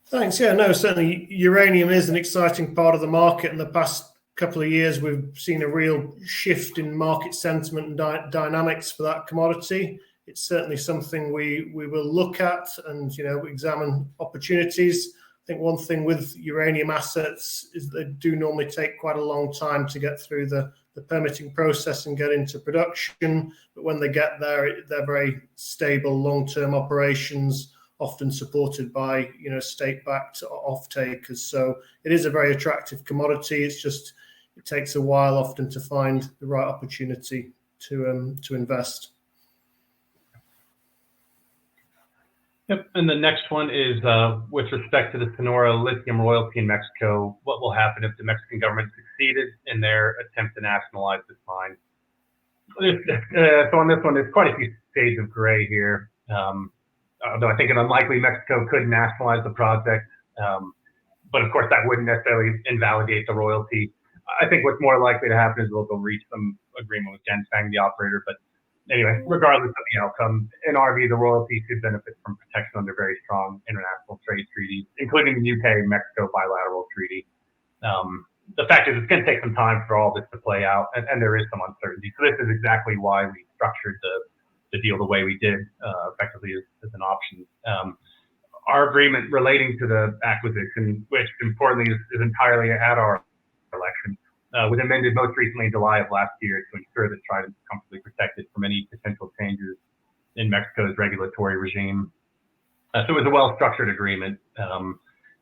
Thanks. Yeah, no, certainly uranium is an exciting part of the market. In the past couple of years, we've seen a real shift in market sentiment and dynamics for that commodity. It's certainly something we will look at and examine opportunities. I think one thing with uranium assets is they do normally take quite a long time to get through the permitting process and get into production. But when they get there, they're very stable long-term operations, often supported by state-backed off-takers. So it is a very attractive commodity. It's just it takes a while often to find the right opportunity to invest. Yep, and the next one is with respect to the Sonora lithium royalty in Mexico. What will happen if the Mexican government succeeded in their attempt to nationalize this mine? So on this one, there's quite a few shades of gray here. Although I think it unlikely Mexico could nationalize the project, but of course that wouldn't necessarily invalidate the royalty. I think what's more likely to happen is they'll reach some agreement with Ganfeng, the operator. But anyway, regardless of the outcome, in our view, the royalty should benefit from protection under very strong international trade treaties, including the UK-Mexico bilateral treaty. The fact is, it's going to take some time for all this to play out, and there is some uncertainty. So this is exactly why we structured the deal the way we did, effectively as an option. Our agreement relating to the acquisition, which importantly is entirely at our election, was amended most recently in July of last year to ensure that Trident is comfortably protected from any potential changes in Mexico's regulatory regime. So it was a well-structured agreement,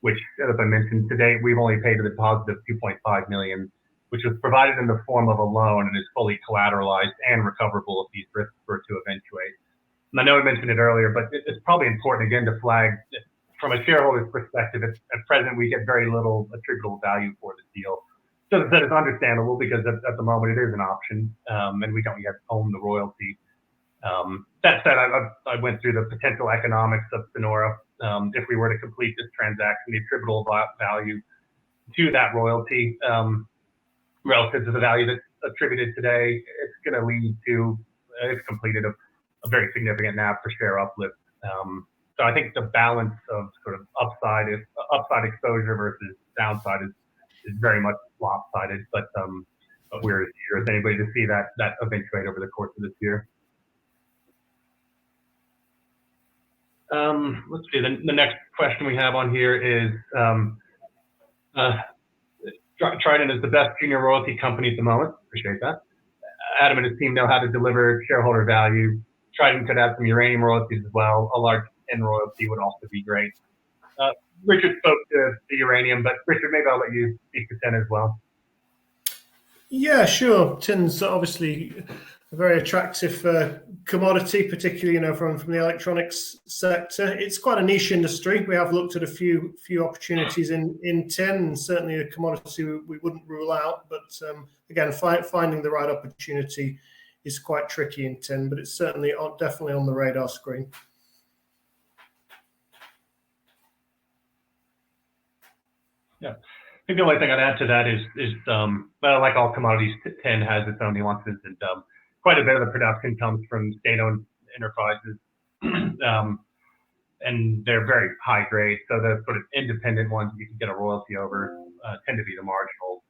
which, as I mentioned, to date, we've only paid a deposit of $2.5 million, which was provided in the form of a loan and is fully collateralized and recoverable if these risks were to eventuate. And I know I mentioned it earlier, but it's probably important again to flag that from a shareholder's perspective, at present, we get very little attributable value for this deal. So that is understandable because at the moment it is an option, and we don't yet own the royalty. That said, I went through the potential economics of Sonora. If we were to complete this transaction, the attributable value to that royalty relative to the value that's attributed today, it's going to lead to, if completed, a very significant NAV per share uplift. So I think the balance of sort of upside exposure versus downside is very much lopsided, but we're as eager as anybody to see that eventuate over the course of this year. Let's see, the next question we have on here is, Trident is the best junior royalty company at the moment. Appreciate that. Adam and his team know how to deliver shareholder value. Trident could have some uranium royalties as well. A large tin royalty would also be great. Richard spoke to the uranium, but Richard, maybe I'll let you speak to tin as well. Yeah, sure. Tin's obviously a very attractive commodity, particularly from the electronics sector. It's quite a niche industry. We have looked at a few opportunities in tin, and certainly a commodity we wouldn't rule out. But again, finding the right opportunity is quite tricky in tin, but it's certainly definitely on the radar screen. Yeah, I think the only thing I'd add to that is well, like all commodities, tin has its own nuances, and quite a bit of the production comes from state-owned enterprises, and they're very high grade. So the sort of independent ones you can get a royalty over tend to be the marginal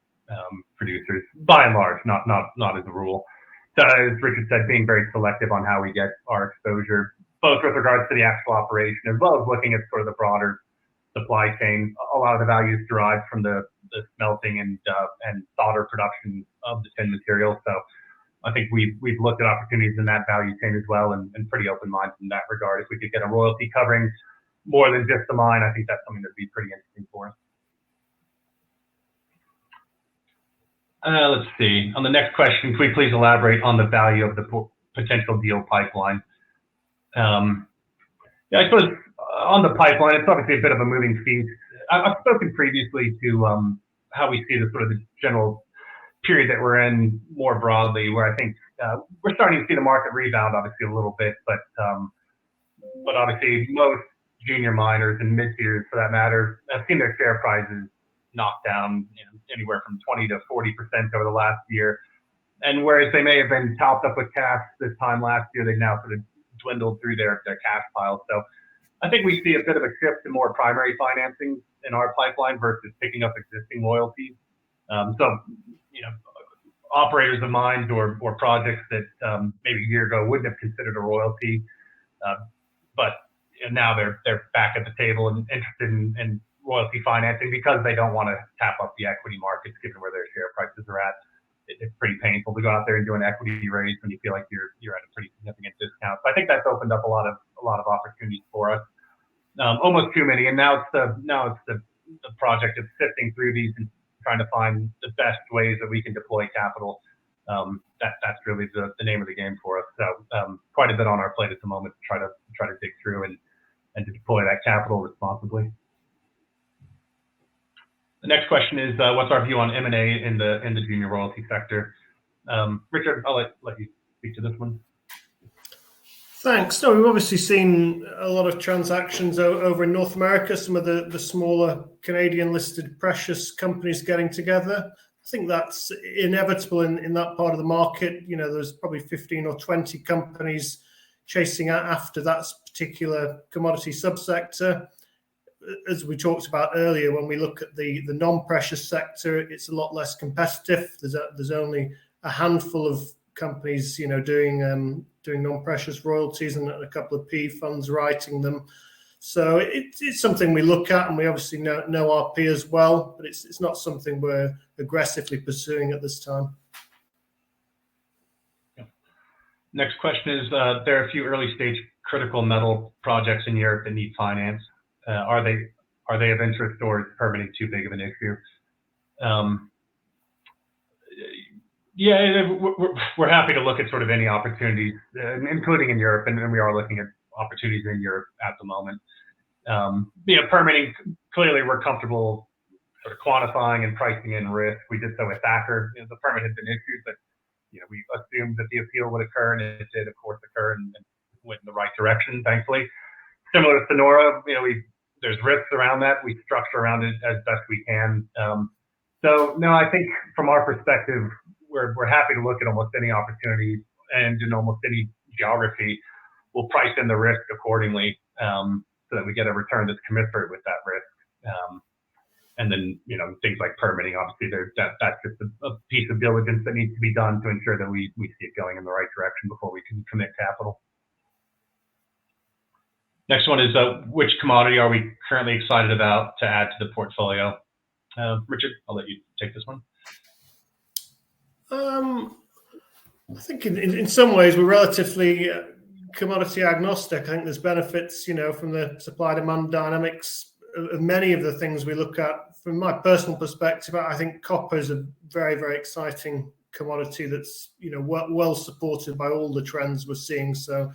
producers, by and large, not as a rule. So as Richard said, being very selective on how we get our exposure, both with regards to the actual operation as well as looking at sort of the broader supply chain. A lot of the value is derived from the smelting and solder production of the tin material. So I think we've looked at opportunities in that value chain as well, and pretty open-minded in that regard. If we could get a royalty covering more than just the mine, I think that's something that'd be pretty interesting for us. Let's see. On the next question, can we please elaborate on the value of the potential deal pipeline? Yeah, I suppose on the pipeline, it's obviously a bit of a moving feast. I've spoken previously to how we see the sort of the general period that we're in more broadly, where I think we're starting to see the market rebound, obviously a little bit, but obviously most junior miners and mid-tiers, for that matter, have seen their share prices, knocked down anywhere from 20 to 40% over the last year. And whereas they may have been topped up with cash this time last year, they've now sort of dwindled through their cash piles. So I think we see a bit of a shift to more primary financing in our pipeline versus picking up existing royalties. So, operators of mines or projects that maybe a year ago wouldn't have considered a royalty, but now they're back at the table and interested in royalty financing because they don't want to tap up the equity markets given where their share prices are at. It's pretty painful to go out there and do an equity raise when you feel like you're at a pretty significant discount. So I think that's opened up a lot of opportunities for us. Almost too many, and now it's the project of sifting through these and trying to find the best ways that we can deploy capital. That's really the name of the game for us. So quite a bit on our plate at the moment to try to dig through and to deploy that capital responsibly. The next question is, what's our view on M&A in the junior royalty sector? Richard, I'll let you speak to this one. Thanks. No, we've obviously seen a lot of transactions over in North America, some of the smaller Canadian listed precious companies getting together. I think that's inevitable in that part of the market. There's probably 15 or 20 companies chasing after that particular commodity subsector. As we talked about earlier, when we look at the non-precious sector, it's a lot less competitive. There's only a handful of companies, doing non-precious royalties and a couple of PE funds writing them. So it's something we look at, and we obviously know our peers well, but it's not something we're aggressively pursuing at this time. Yeah. Next question is, there are a few early stage critical metal projects in Europe that need finance. Are they of interest, or is permitting too big of an issue? Yeah, we're happy to look at sort of any opportunities, including in Europe, and we are looking at opportunities in Europe at the moment. Permitting, clearly we're comfortable sort of quantifying and pricing in risk. We did so with Thacker. The permit had been issued, but we assumed that the appeal would occur, and it did, of course, occur and went in the right direction, thankfully. Similar to Sonora, there's risks around that. We structure around it as best we can. So no, I think from our perspective, we're happy to look at almost any opportunity, and in almost any geography, we'll price in the risk accordingly, so that we get a return that's commensurate with that risk. And then things like permitting, obviously that's just a piece of diligence that needs to be done to ensure that we see it going in the right direction before we can commit capital. Next one is, which commodity are we currently excited about to add to the portfolio? Richard, I'll let you take this one. I think in some ways we're relatively commodity agnostic. I think there's benefits, from the supply demand dynamics of many of the things we look at. From my personal perspective, I think copper is a very, very exciting commodity that's well supported by all the trends we're seeing. So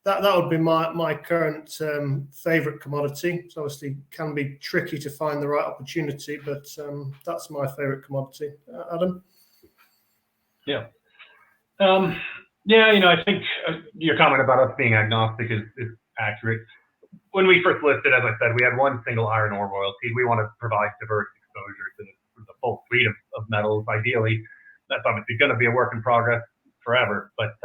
that would be my current favorite commodity. So obviously can be tricky to find the right opportunity, but that's my favorite commodity. Adam? Yeah. I think your comment about us being agnostic is accurate. When we first listed, as I said, we had one single iron ore royalty. We want to provide diverse exposure to the full suite of metals. Ideally, that's obviously going to be a work in progress forever. But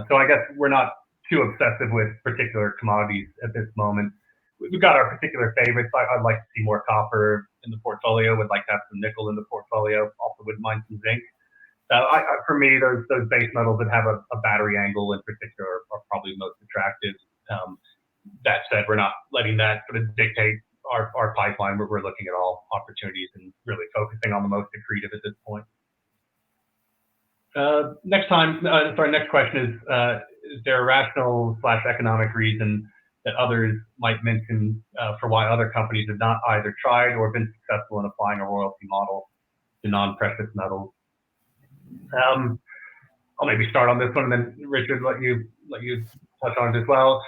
so I guess we're not too obsessive with particular commodities at this moment. We've got our particular favorites. I'd like to see more copper in the portfolio. Would like to have some nickel in the portfolio. Also wouldn't mind some zinc. For me, those base metals that have a battery angle in particular are probably most attractive. That said, we're not letting that sort of dictate our pipeline, where we're looking at all opportunities and really focusing on the most accretive at this point. Next question is there a rational/economic reason that others might mention for why other companies have not either tried or been successful in applying a royalty model to non-precious metals? I'll maybe start on this one, and then Richard, let you touch on it as well.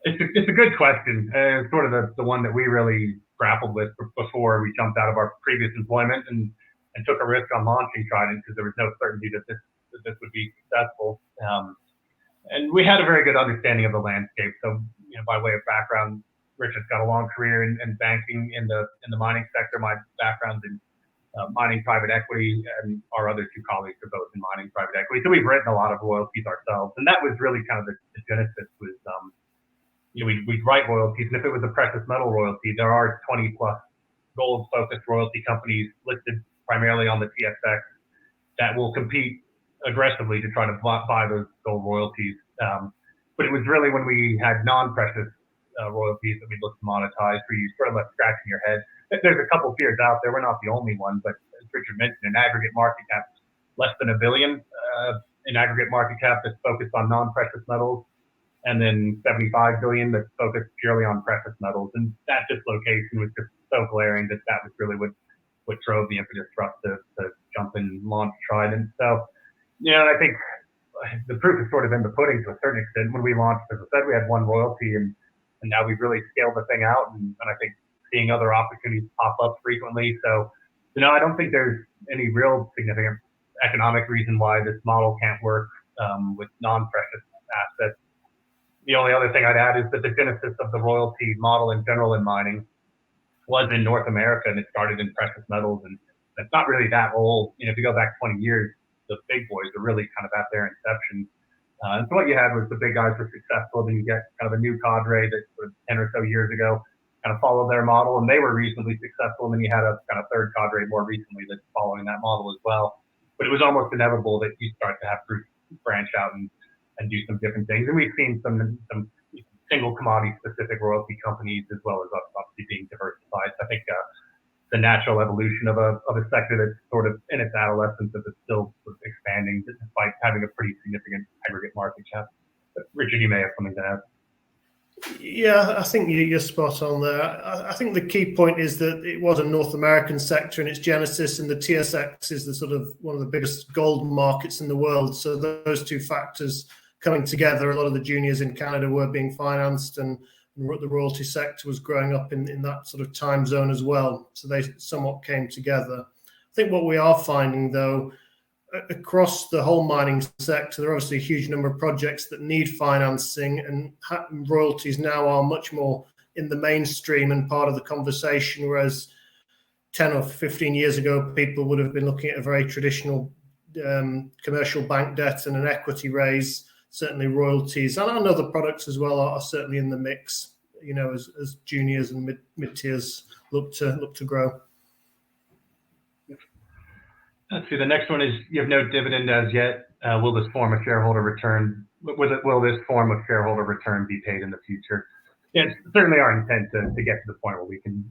It's a good question. It's sort of the one that we really grappled with before we jumped out of our previous employment and took a risk on launching TRIDENT, because there was no certainty that this would be successful. And we had a very good understanding of the landscape. So, by way of background, Richard's got a long career in banking in the mining sector. My background's in mining private equity, and our other two colleagues are both in mining private equity. So we've written a lot of royalties ourselves, and that was really kind of the genesis. Was we'd write royalties, and if it was a precious metal royalty, there are 20 plus gold-focused royalty companies listed primarily on the TSX that will compete aggressively to try to buy those gold royalties. But it was really when we had non-precious royalties that we looked to monetize, where you sort of left scratching your head. There's a couple of peers out there. We're not the only one, but as Richard mentioned, an aggregate market cap less than $1 billion in aggregate market cap that's focused on non-precious metals, and then 75 billion that's focused purely on precious metals. And that dislocation was just so glaring that was really what drove the impetus for us to jump and launch Trident. So, I think the proof is sort of in the pudding to a certain extent. When we launched, as I said, we had one royalty, and now we've really scaled the thing out, and I think seeing other opportunities pop up frequently. So, I don't think there's any real significant economic reason why this model can't work with non-precious assets. The only other thing I'd add is that the genesis of the royalty model in general in mining was in North America, and it started in precious metals, and it's not really that old. If you go back 20 years, the big boys are really kind of at their inception. And so what you had was the big guys were successful, then you get kind of a new cadre that sort of 10 or so years ago kind of followed their model, and they were reasonably successful. And then you had a kind of third cadre more recently that's following that model as well. But it was almost inevitable that you start to have groups branch out and do some different things. And we've seen some single commodity specific royalty companies as well as obviously being diversified. So I think the natural evolution of a sector that's sort of in its adolescence, but it's still sort of expanding despite having a pretty significant aggregate market cap. But Richard, you may have something to add. Yeah, I think you're spot on there. I think the key point is that it was a North American sector in its genesis, and the TSX is the sort of one of the biggest gold markets in the world. So those two factors coming together, a lot of the juniors in Canada were being financed, and the royalty sector was growing up in that sort of time zone as well. So they somewhat came together. I think what we are finding, though, across the whole mining sector, there are obviously a huge number of projects that need financing, and royalties now are much more in the mainstream and part of the conversation, whereas 10 or 15 years ago, people would have been looking at a very traditional commercial bank debt and an equity raise. Certainly royalties and other products as well are certainly in the mix, as juniors and mid-tiers look to grow. Let's see. The next one is, you have no dividend as yet. Will this form of shareholder return? Will this form of shareholder return be paid in the future? Yeah, it's certainly our intent to get to the point where we can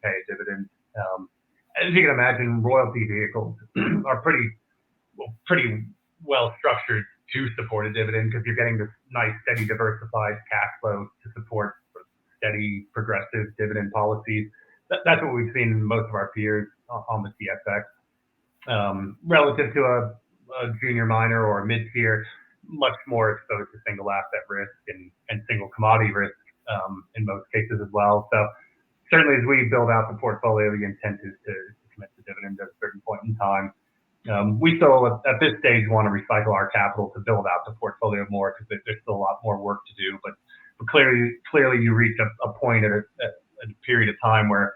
pay a dividend. As you can imagine, royalty vehicles are pretty well structured to support a dividend, because you're getting this nice, steady, diversified cash flow to support steady, progressive dividend policies. That's what we've seen in most of our peers on the TSX. Relative to a junior miner or a mid-tier, much more exposed to single asset risk and single commodity risk in most cases as well. So certainly as we build out the portfolio, the intent is to commit to dividend at a certain point in time. We still, at this stage, want to recycle our capital to build out the portfolio more, because there's still a lot more work to do. But clearly you reach a point at a period of time where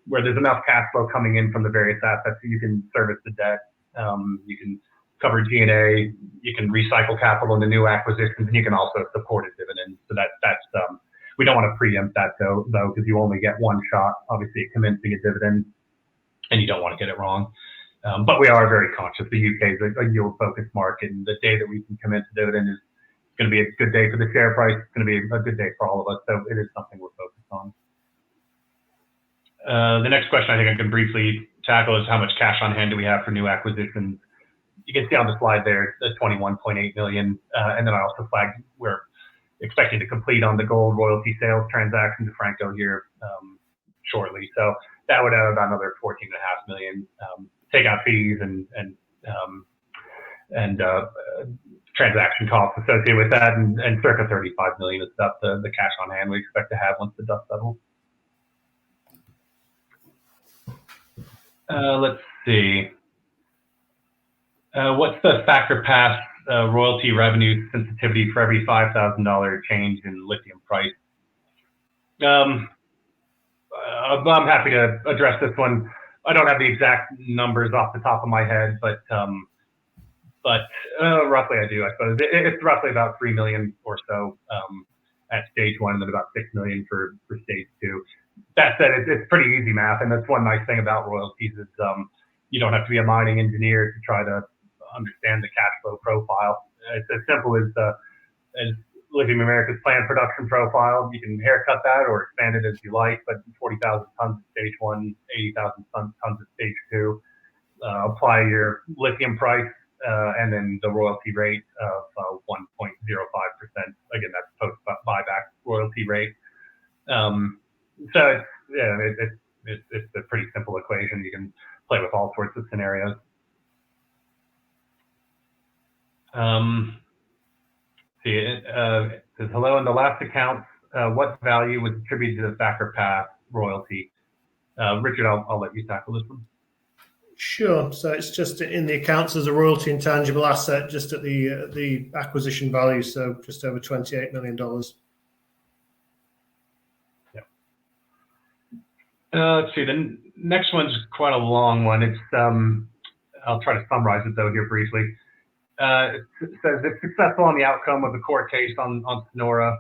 there's enough cash flow coming in from the various assets that you can service the debt, you can cover G&A, you can recycle capital into new acquisitions, and you can also support a dividend. So that's we don't want to preempt that though, because you only get one shot, obviously, at commencing a dividend, and you don't want to get it wrong. But we are very conscious. The UK is a yield-focused market, and the day that we can commence a dividend is going to be a good day for the share price. It's going to be a good day for all of us. So it is something we're focused on. The next question I think I can briefly tackle is, how much cash on hand do we have for new acquisitions? You can see on the slide there, the 21.8 million. And then I also flagged we're expecting to complete on the gold royalty sales transaction to Franco here shortly. So that would add about another 14.5 million. Take out fees and transaction costs associated with that, and circa 35 million is stuff the cash on hand we expect to have once the dust settles. Let's see. What's the factor past royalty revenue sensitivity for every $5,000 change in lithium price? I'm happy to address this one. I don't have the exact numbers off the top of my head, but roughly I do, I suppose. It's roughly about 3 million or so at stage 1, and then about 6 million for stage 2. That said, it's pretty easy math, and that's one nice thing about royalties is you don't have to be a mining engineer to try to understand the cash flow profile. It's as simple as Lithium America's planned production profile. You can haircut that or expand it as you like, but 40,000 tons at stage 1, 80,000 tons at stage 2. Apply your lithium price and then the royalty rate of 1.05%. Again, that's post buyback royalty rate. So it's a pretty simple equation. You can play with all sorts of scenarios. It says, hello, in the last account, what value was attributed to the Thacker Pass royalty? Richard, I'll let you tackle this one. Sure. So it's just in the accounts as a royalty intangible asset, just at the acquisition value, so just over $28 million. Let's see, the next one's quite a long one. It's I'll try to summarize it though here briefly. It says, if successful on the outcome of the court case on Sonora,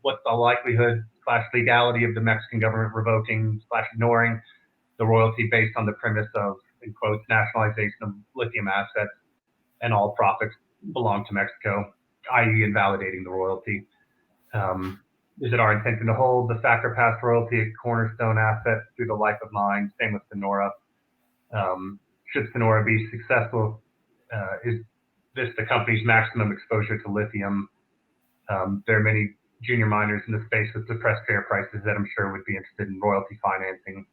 what's the likelihood / legality of the Mexican government revoking / ignoring the royalty based on the premise of, in quotes, nationalization of lithium assets and all profits belong to Mexico, i.e. invalidating the royalty? Is it our intention to hold the Thacker Pass royalty a cornerstone asset through the life of mine? Same with Sonora. Should Sonora be successful, is this the company's maximum exposure to lithium? There are many junior miners in the space with depressed share prices that I'm sure would be interested in royalty financing.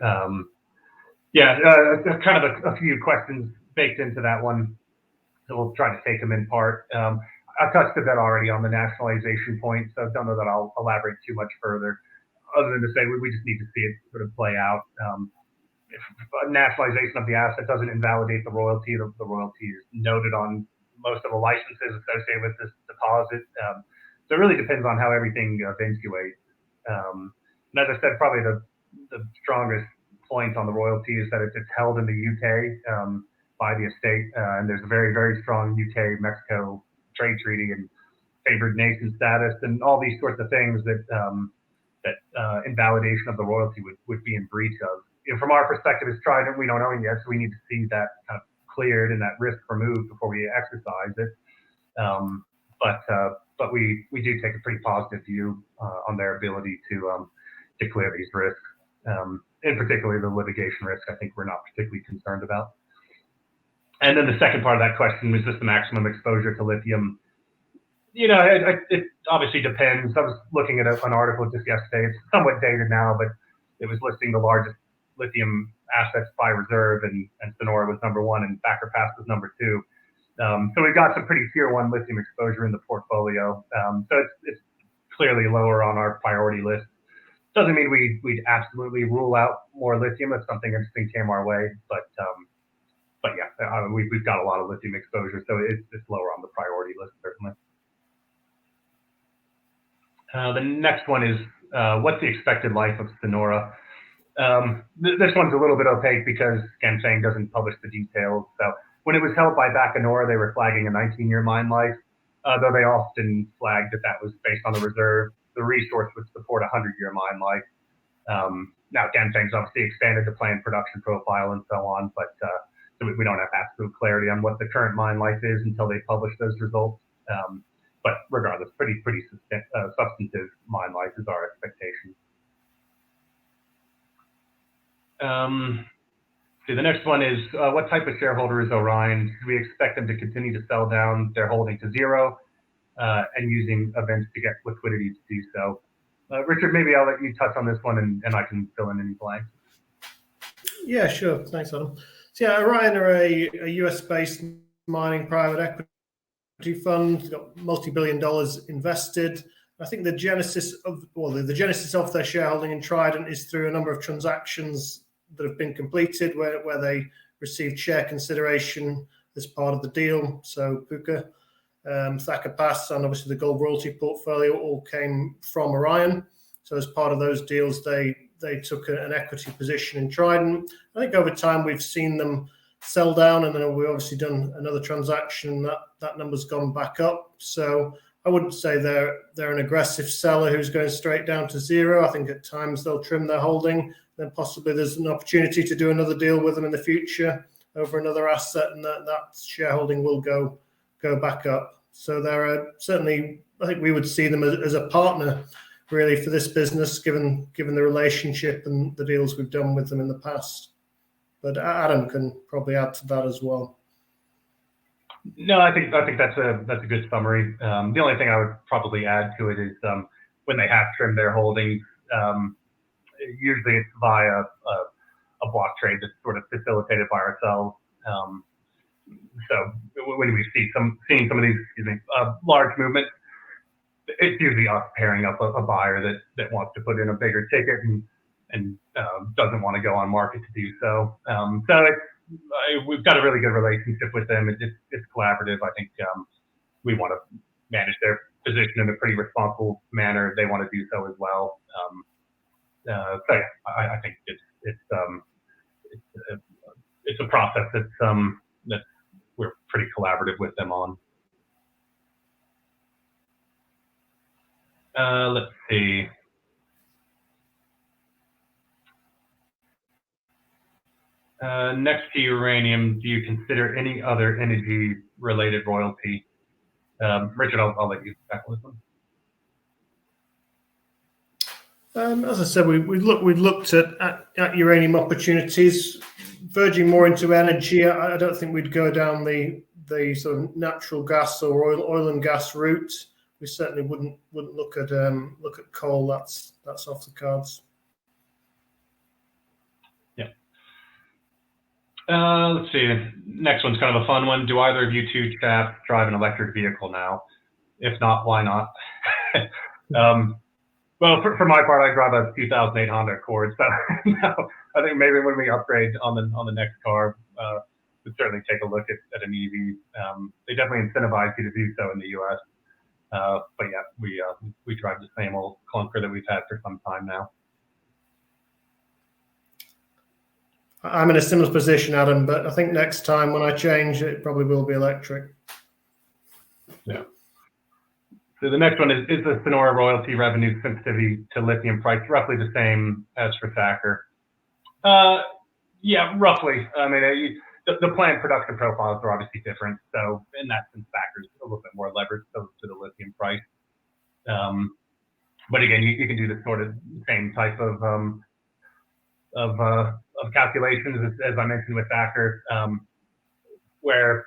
Kind of a few questions baked into that one, so we'll try to take them in part. I touched a bit already on the nationalization point, so I don't know that I'll elaborate too much further, other than to say we just need to see it sort of play out. If nationalization of the asset doesn't invalidate the royalty is noted on most of the licenses associated with this deposit. So it really depends on how everything eventuates. And as I said, probably the strongest point on the royalty is that it's held in the UK by the estate, and there's a very, very strong UK-Mexico trade treaty and favored nation status and all these sorts of things that invalidation of the royalty would be in breach of. From our perspective as Trident, we don't own it yet, so we need to see that kind of cleared and that risk removed before we exercise it. But we do take a pretty positive view on their ability to clear these risks. In particular, the litigation risk, I think we're not particularly concerned about. And then the second part of that question was just the maximum exposure to lithium. It obviously depends. I was looking at an article just yesterday. It's somewhat dated now, but it was listing the largest lithium assets by reserve, and Sonora was number 1, and Thacker Pass was number 2. So we've got some pretty tier 1 lithium exposure in the portfolio. So it's clearly lower on our priority list. Doesn't mean we'd absolutely rule out more lithium if something interesting came our way, but yeah, we've got a lot of lithium exposure, so it's lower on the priority list, certainly. The next one is, what's the expected life of Sonora? This one's a little bit opaque because Ganfeng doesn't publish the details. So when it was held by Bacanora, they were flagging a 19-year mine life, though they often flagged that was based on the reserve. The resource would support a 100-year mine life. Now, Ganfeng's obviously expanded the planned production profile and so on, but so we don't have absolute clarity on what the current mine life is until they publish those results. But regardless, pretty substantive mine life is our expectation. The next one is, what type of shareholder is Orion? Do we expect them to continue to sell down their holding to zero and using events to get liquidity to do so? Richard, maybe I'll let you touch on this one and I can fill in any blanks. Yeah, sure. Thanks, Adam. So yeah, Orion are a US-based mining private equity fund, got multi-billion dollars invested. I think the genesis of their shareholding in Trident is through a number of transactions that have been completed where they received share consideration as part of the deal. So Puka, Thacker Pass, and obviously the gold royalty portfolio all came from Orion. So as part of those deals, they took an equity position in Trident. I think over time we've seen them sell down, and then we've obviously done another transaction that number's gone back up. So I wouldn't say they're an aggressive seller who's going straight down to zero. I think at times they'll trim their holding, then possibly there's an opportunity to do another deal with them in the future over another asset, and that shareholding will go back up. So they're certainly, I think we would see them as a partner really for this business, given the relationship and the deals we've done with them in the past. But Adam can probably add to that as well. No, I think that's a good summary. The only thing I would probably add to it is when they have trimmed their holdings, usually it's via a block trade that's sort of facilitated by ourselves. So when we seeing some of these large movements, it's usually us pairing up a buyer that wants to put in a bigger ticket and doesn't want to go on market to do so. So we've got a really good relationship with them. It's collaborative. I think we want to manage their position in a pretty responsible manner. They want to do so as well. So yeah, I think it's a process that we're pretty collaborative with them on. Let's see. Next to uranium, do you consider any other energy-related royalty? Richard, I'll let you tackle this one. As I said, we've looked at uranium opportunities, verging more into energy. I don't think we'd go down the sort of natural gas or oil and gas route. We certainly wouldn't look at coal. That's off the cards. Yeah. Let's see. Next one's kind of a fun one. Do either of you two chaps drive an electric vehicle now? If not, why not? Well, for my part, I drive a 2008 Honda Accord, so no, I think maybe when we upgrade on the next car, we'd certainly take a look at an EV. They definitely incentivize you to do so in the U.S. But yeah, we drive the same old clunker that we've had for some time now. I'm in a similar position, Adam, but I think next time when I change, it probably will be electric. Yeah. So the next one is the Sonora royalty revenue sensitivity to lithium price roughly the same as for Thacker? Yeah, roughly. I mean, the plant production profiles are obviously different. So in that sense, Thacker's a little bit more leveraged to the lithium price. But again, you can do the sort of same type of calculations as I mentioned with Thacker, where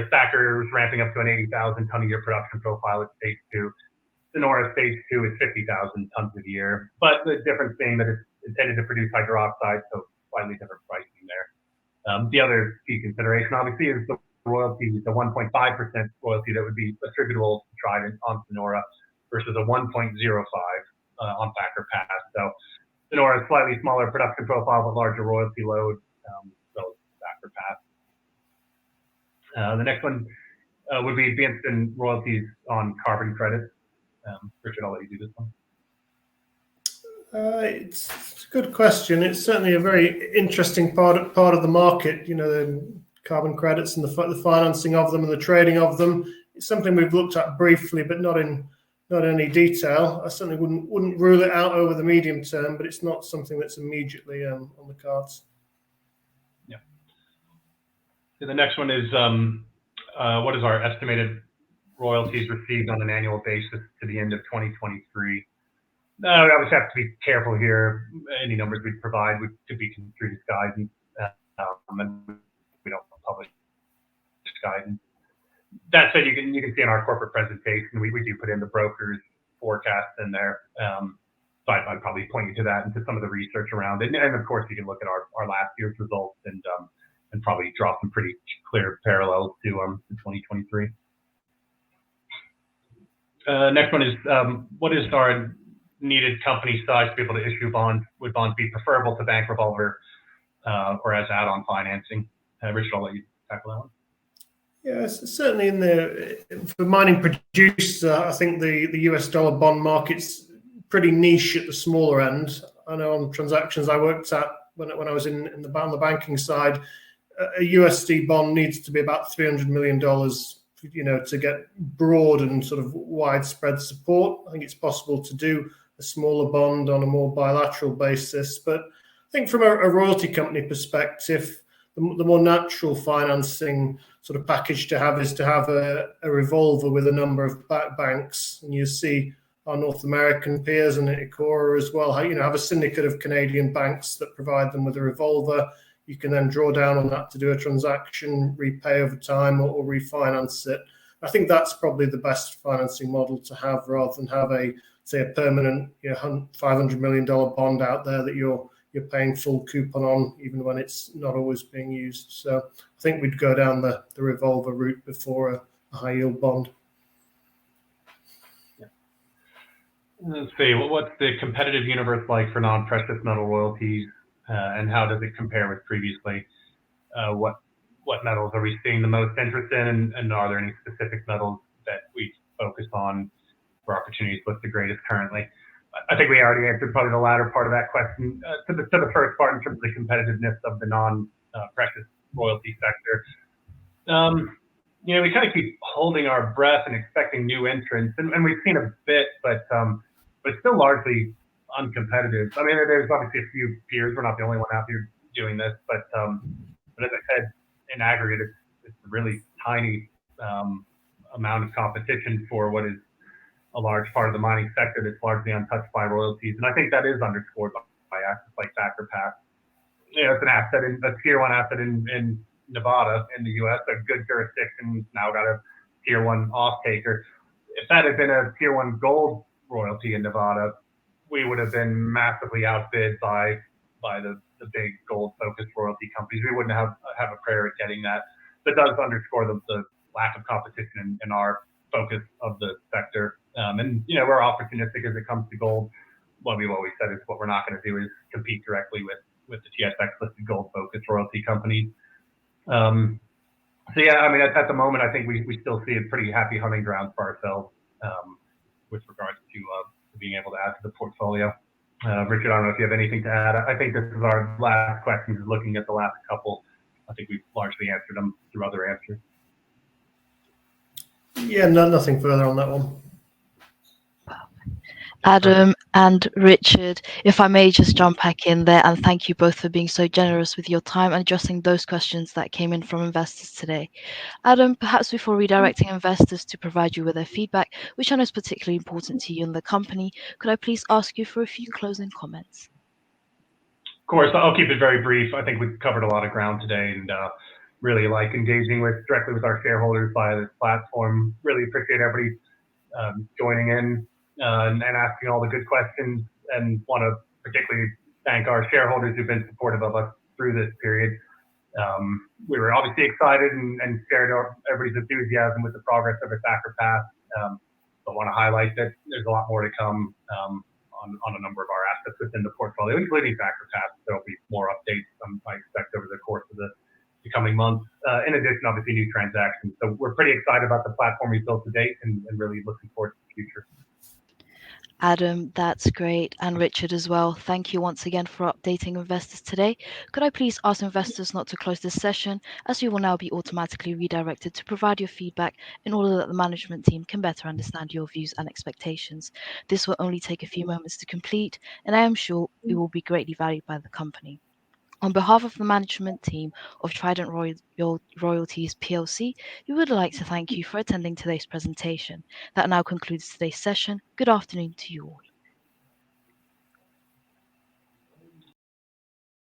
Thacker is ramping up to an 80,000 ton a year production profile at stage 2. Sonora stage 2 is 50,000 tons a year, but the difference being that it's intended to produce hydroxide, so slightly different pricing there. The other key consideration, obviously, is the royalty, the 1.5% royalty that would be attributable to Trident on Sonora versus a 1.05 on Thacker Pass. So Sonora slightly smaller production profile, but larger royalty load relative to Thacker Pass. The next one would be Vinston royalties on carbon credits. Richard, I'll let you do this one. It's a good question. It's certainly a very interesting part of the market. You know, the carbon credits and the financing of them and the trading of them. It's something we've looked at briefly, but not in any detail. I certainly wouldn't rule it out over the medium term, but it's not something that's immediately on the cards. Yeah. So the next one is what is our estimated royalties received on an annual basis to the end of 2023? We obviously have to be careful here. Any numbers we provide could be construed as guidance, and we don't publish guidance. That said, you can see in our corporate presentation, we do put in the broker's forecast in there. So I'd probably point you to that and to some of the research around it. And of course, you can look at our last year's results and probably draw some pretty clear parallels to 2023. Next one is what is our needed company size to be able to issue bonds? Would bonds be preferable to bank revolver or as add-on financing? Richard, I'll let you tackle that one. Yeah, certainly for mining producer, I think the US dollar bond market's pretty niche at the smaller end. I know on transactions I worked at when I was on the banking side, a USD bond needs to be about $300 million, to get broad and sort of widespread support. I think it's possible to do a smaller bond on a more bilateral basis, but I think from a royalty company perspective, the more natural financing sort of package to have is to have a revolver with a number of banks, and you see our North American peers and Ecora as well, have a syndicate of Canadian banks that provide them with a revolver. You can then draw down on that to do a transaction, repay over time, or refinance it. I think that's probably the best financing model to have, rather than have a permanent $500 million bond out there that you're paying full coupon on, even when it's not always being used. So I think we'd go down the revolver route before a high yield bond. Let's see, what's the competitive universe like for non-precious metal royalties, and how does it compare with previously? What metals are we seeing the most interest in, and are there any specific metals that we focus on for opportunities with the greatest currently? I think we already answered probably the latter part of that question. To the first part in terms of the competitiveness of the non-precious royalty sector. We kind of keep holding our breath and expecting new entrants, and we've seen a bit, but it's still largely uncompetitive. I mean, there's obviously a few peers. We're not the only one out here doing this, but as I said, in aggregate, it's a really tiny amount of competition for what is a large part of the mining sector that's largely untouched by royalties, and I think that is underscored by assets like Thacker Pass. It's an asset, a tier one asset in Nevada in the U.S., a good jurisdiction. Now got a tier one off-taker. If that had been a tier one gold royalty in Nevada, we would have been massively outbid by the big gold-focused royalty companies. We wouldn't have a prayer at getting that. That does underscore the lack of competition in our focus of the sector. And we're opportunistic as it comes to gold. What we've always said is what we're not going to do is compete directly with the TSX listed gold-focused royalty companies. So yeah, I mean, at the moment, I think we still see a pretty happy hunting ground for ourselves with regards to being able to add to the portfolio. Richard, I don't know if you have anything to add. I think this is our last question. Looking at the last couple, I think we've largely answered them through other answers. Yeah, nothing further on that one. Adam and Richard, if I may just jump back in there, and thank you both for being so generous with your time and addressing those questions that came in from investors today. Adam, perhaps before redirecting investors to provide you with their feedback, which I know is particularly important to you and the company, could I please ask you for a few closing comments? Of course, I'll keep it very brief. I think we've covered a lot of ground today, and really like engaging directly with our shareholders via this platform. Really appreciate everybody joining in and asking all the good questions, and want to particularly thank our shareholders who've been supportive of us through this period. We were obviously excited and shared everybody's enthusiasm with the progress of our Thacker Pass. I want to highlight that there's a lot more to come on a number of our assets within the portfolio, including Thacker Pass. There'll be more updates I expect over the course of the coming months. In addition, obviously, new transactions. So we're pretty excited about the platform we've built to date, and really looking forward to the future. Adam, that's great. And Richard as well. Thank you once again for updating investors today. Could I please ask investors not to close this session, as you will now be automatically redirected to provide your feedback in order that the management team can better understand your views and expectations. This will only take a few moments to complete, and I am sure it will be greatly valued by the company. On behalf of the management team of Trident Royalties PLC, we would like to thank you for attending today's presentation. That now concludes today's session. Good afternoon to you all.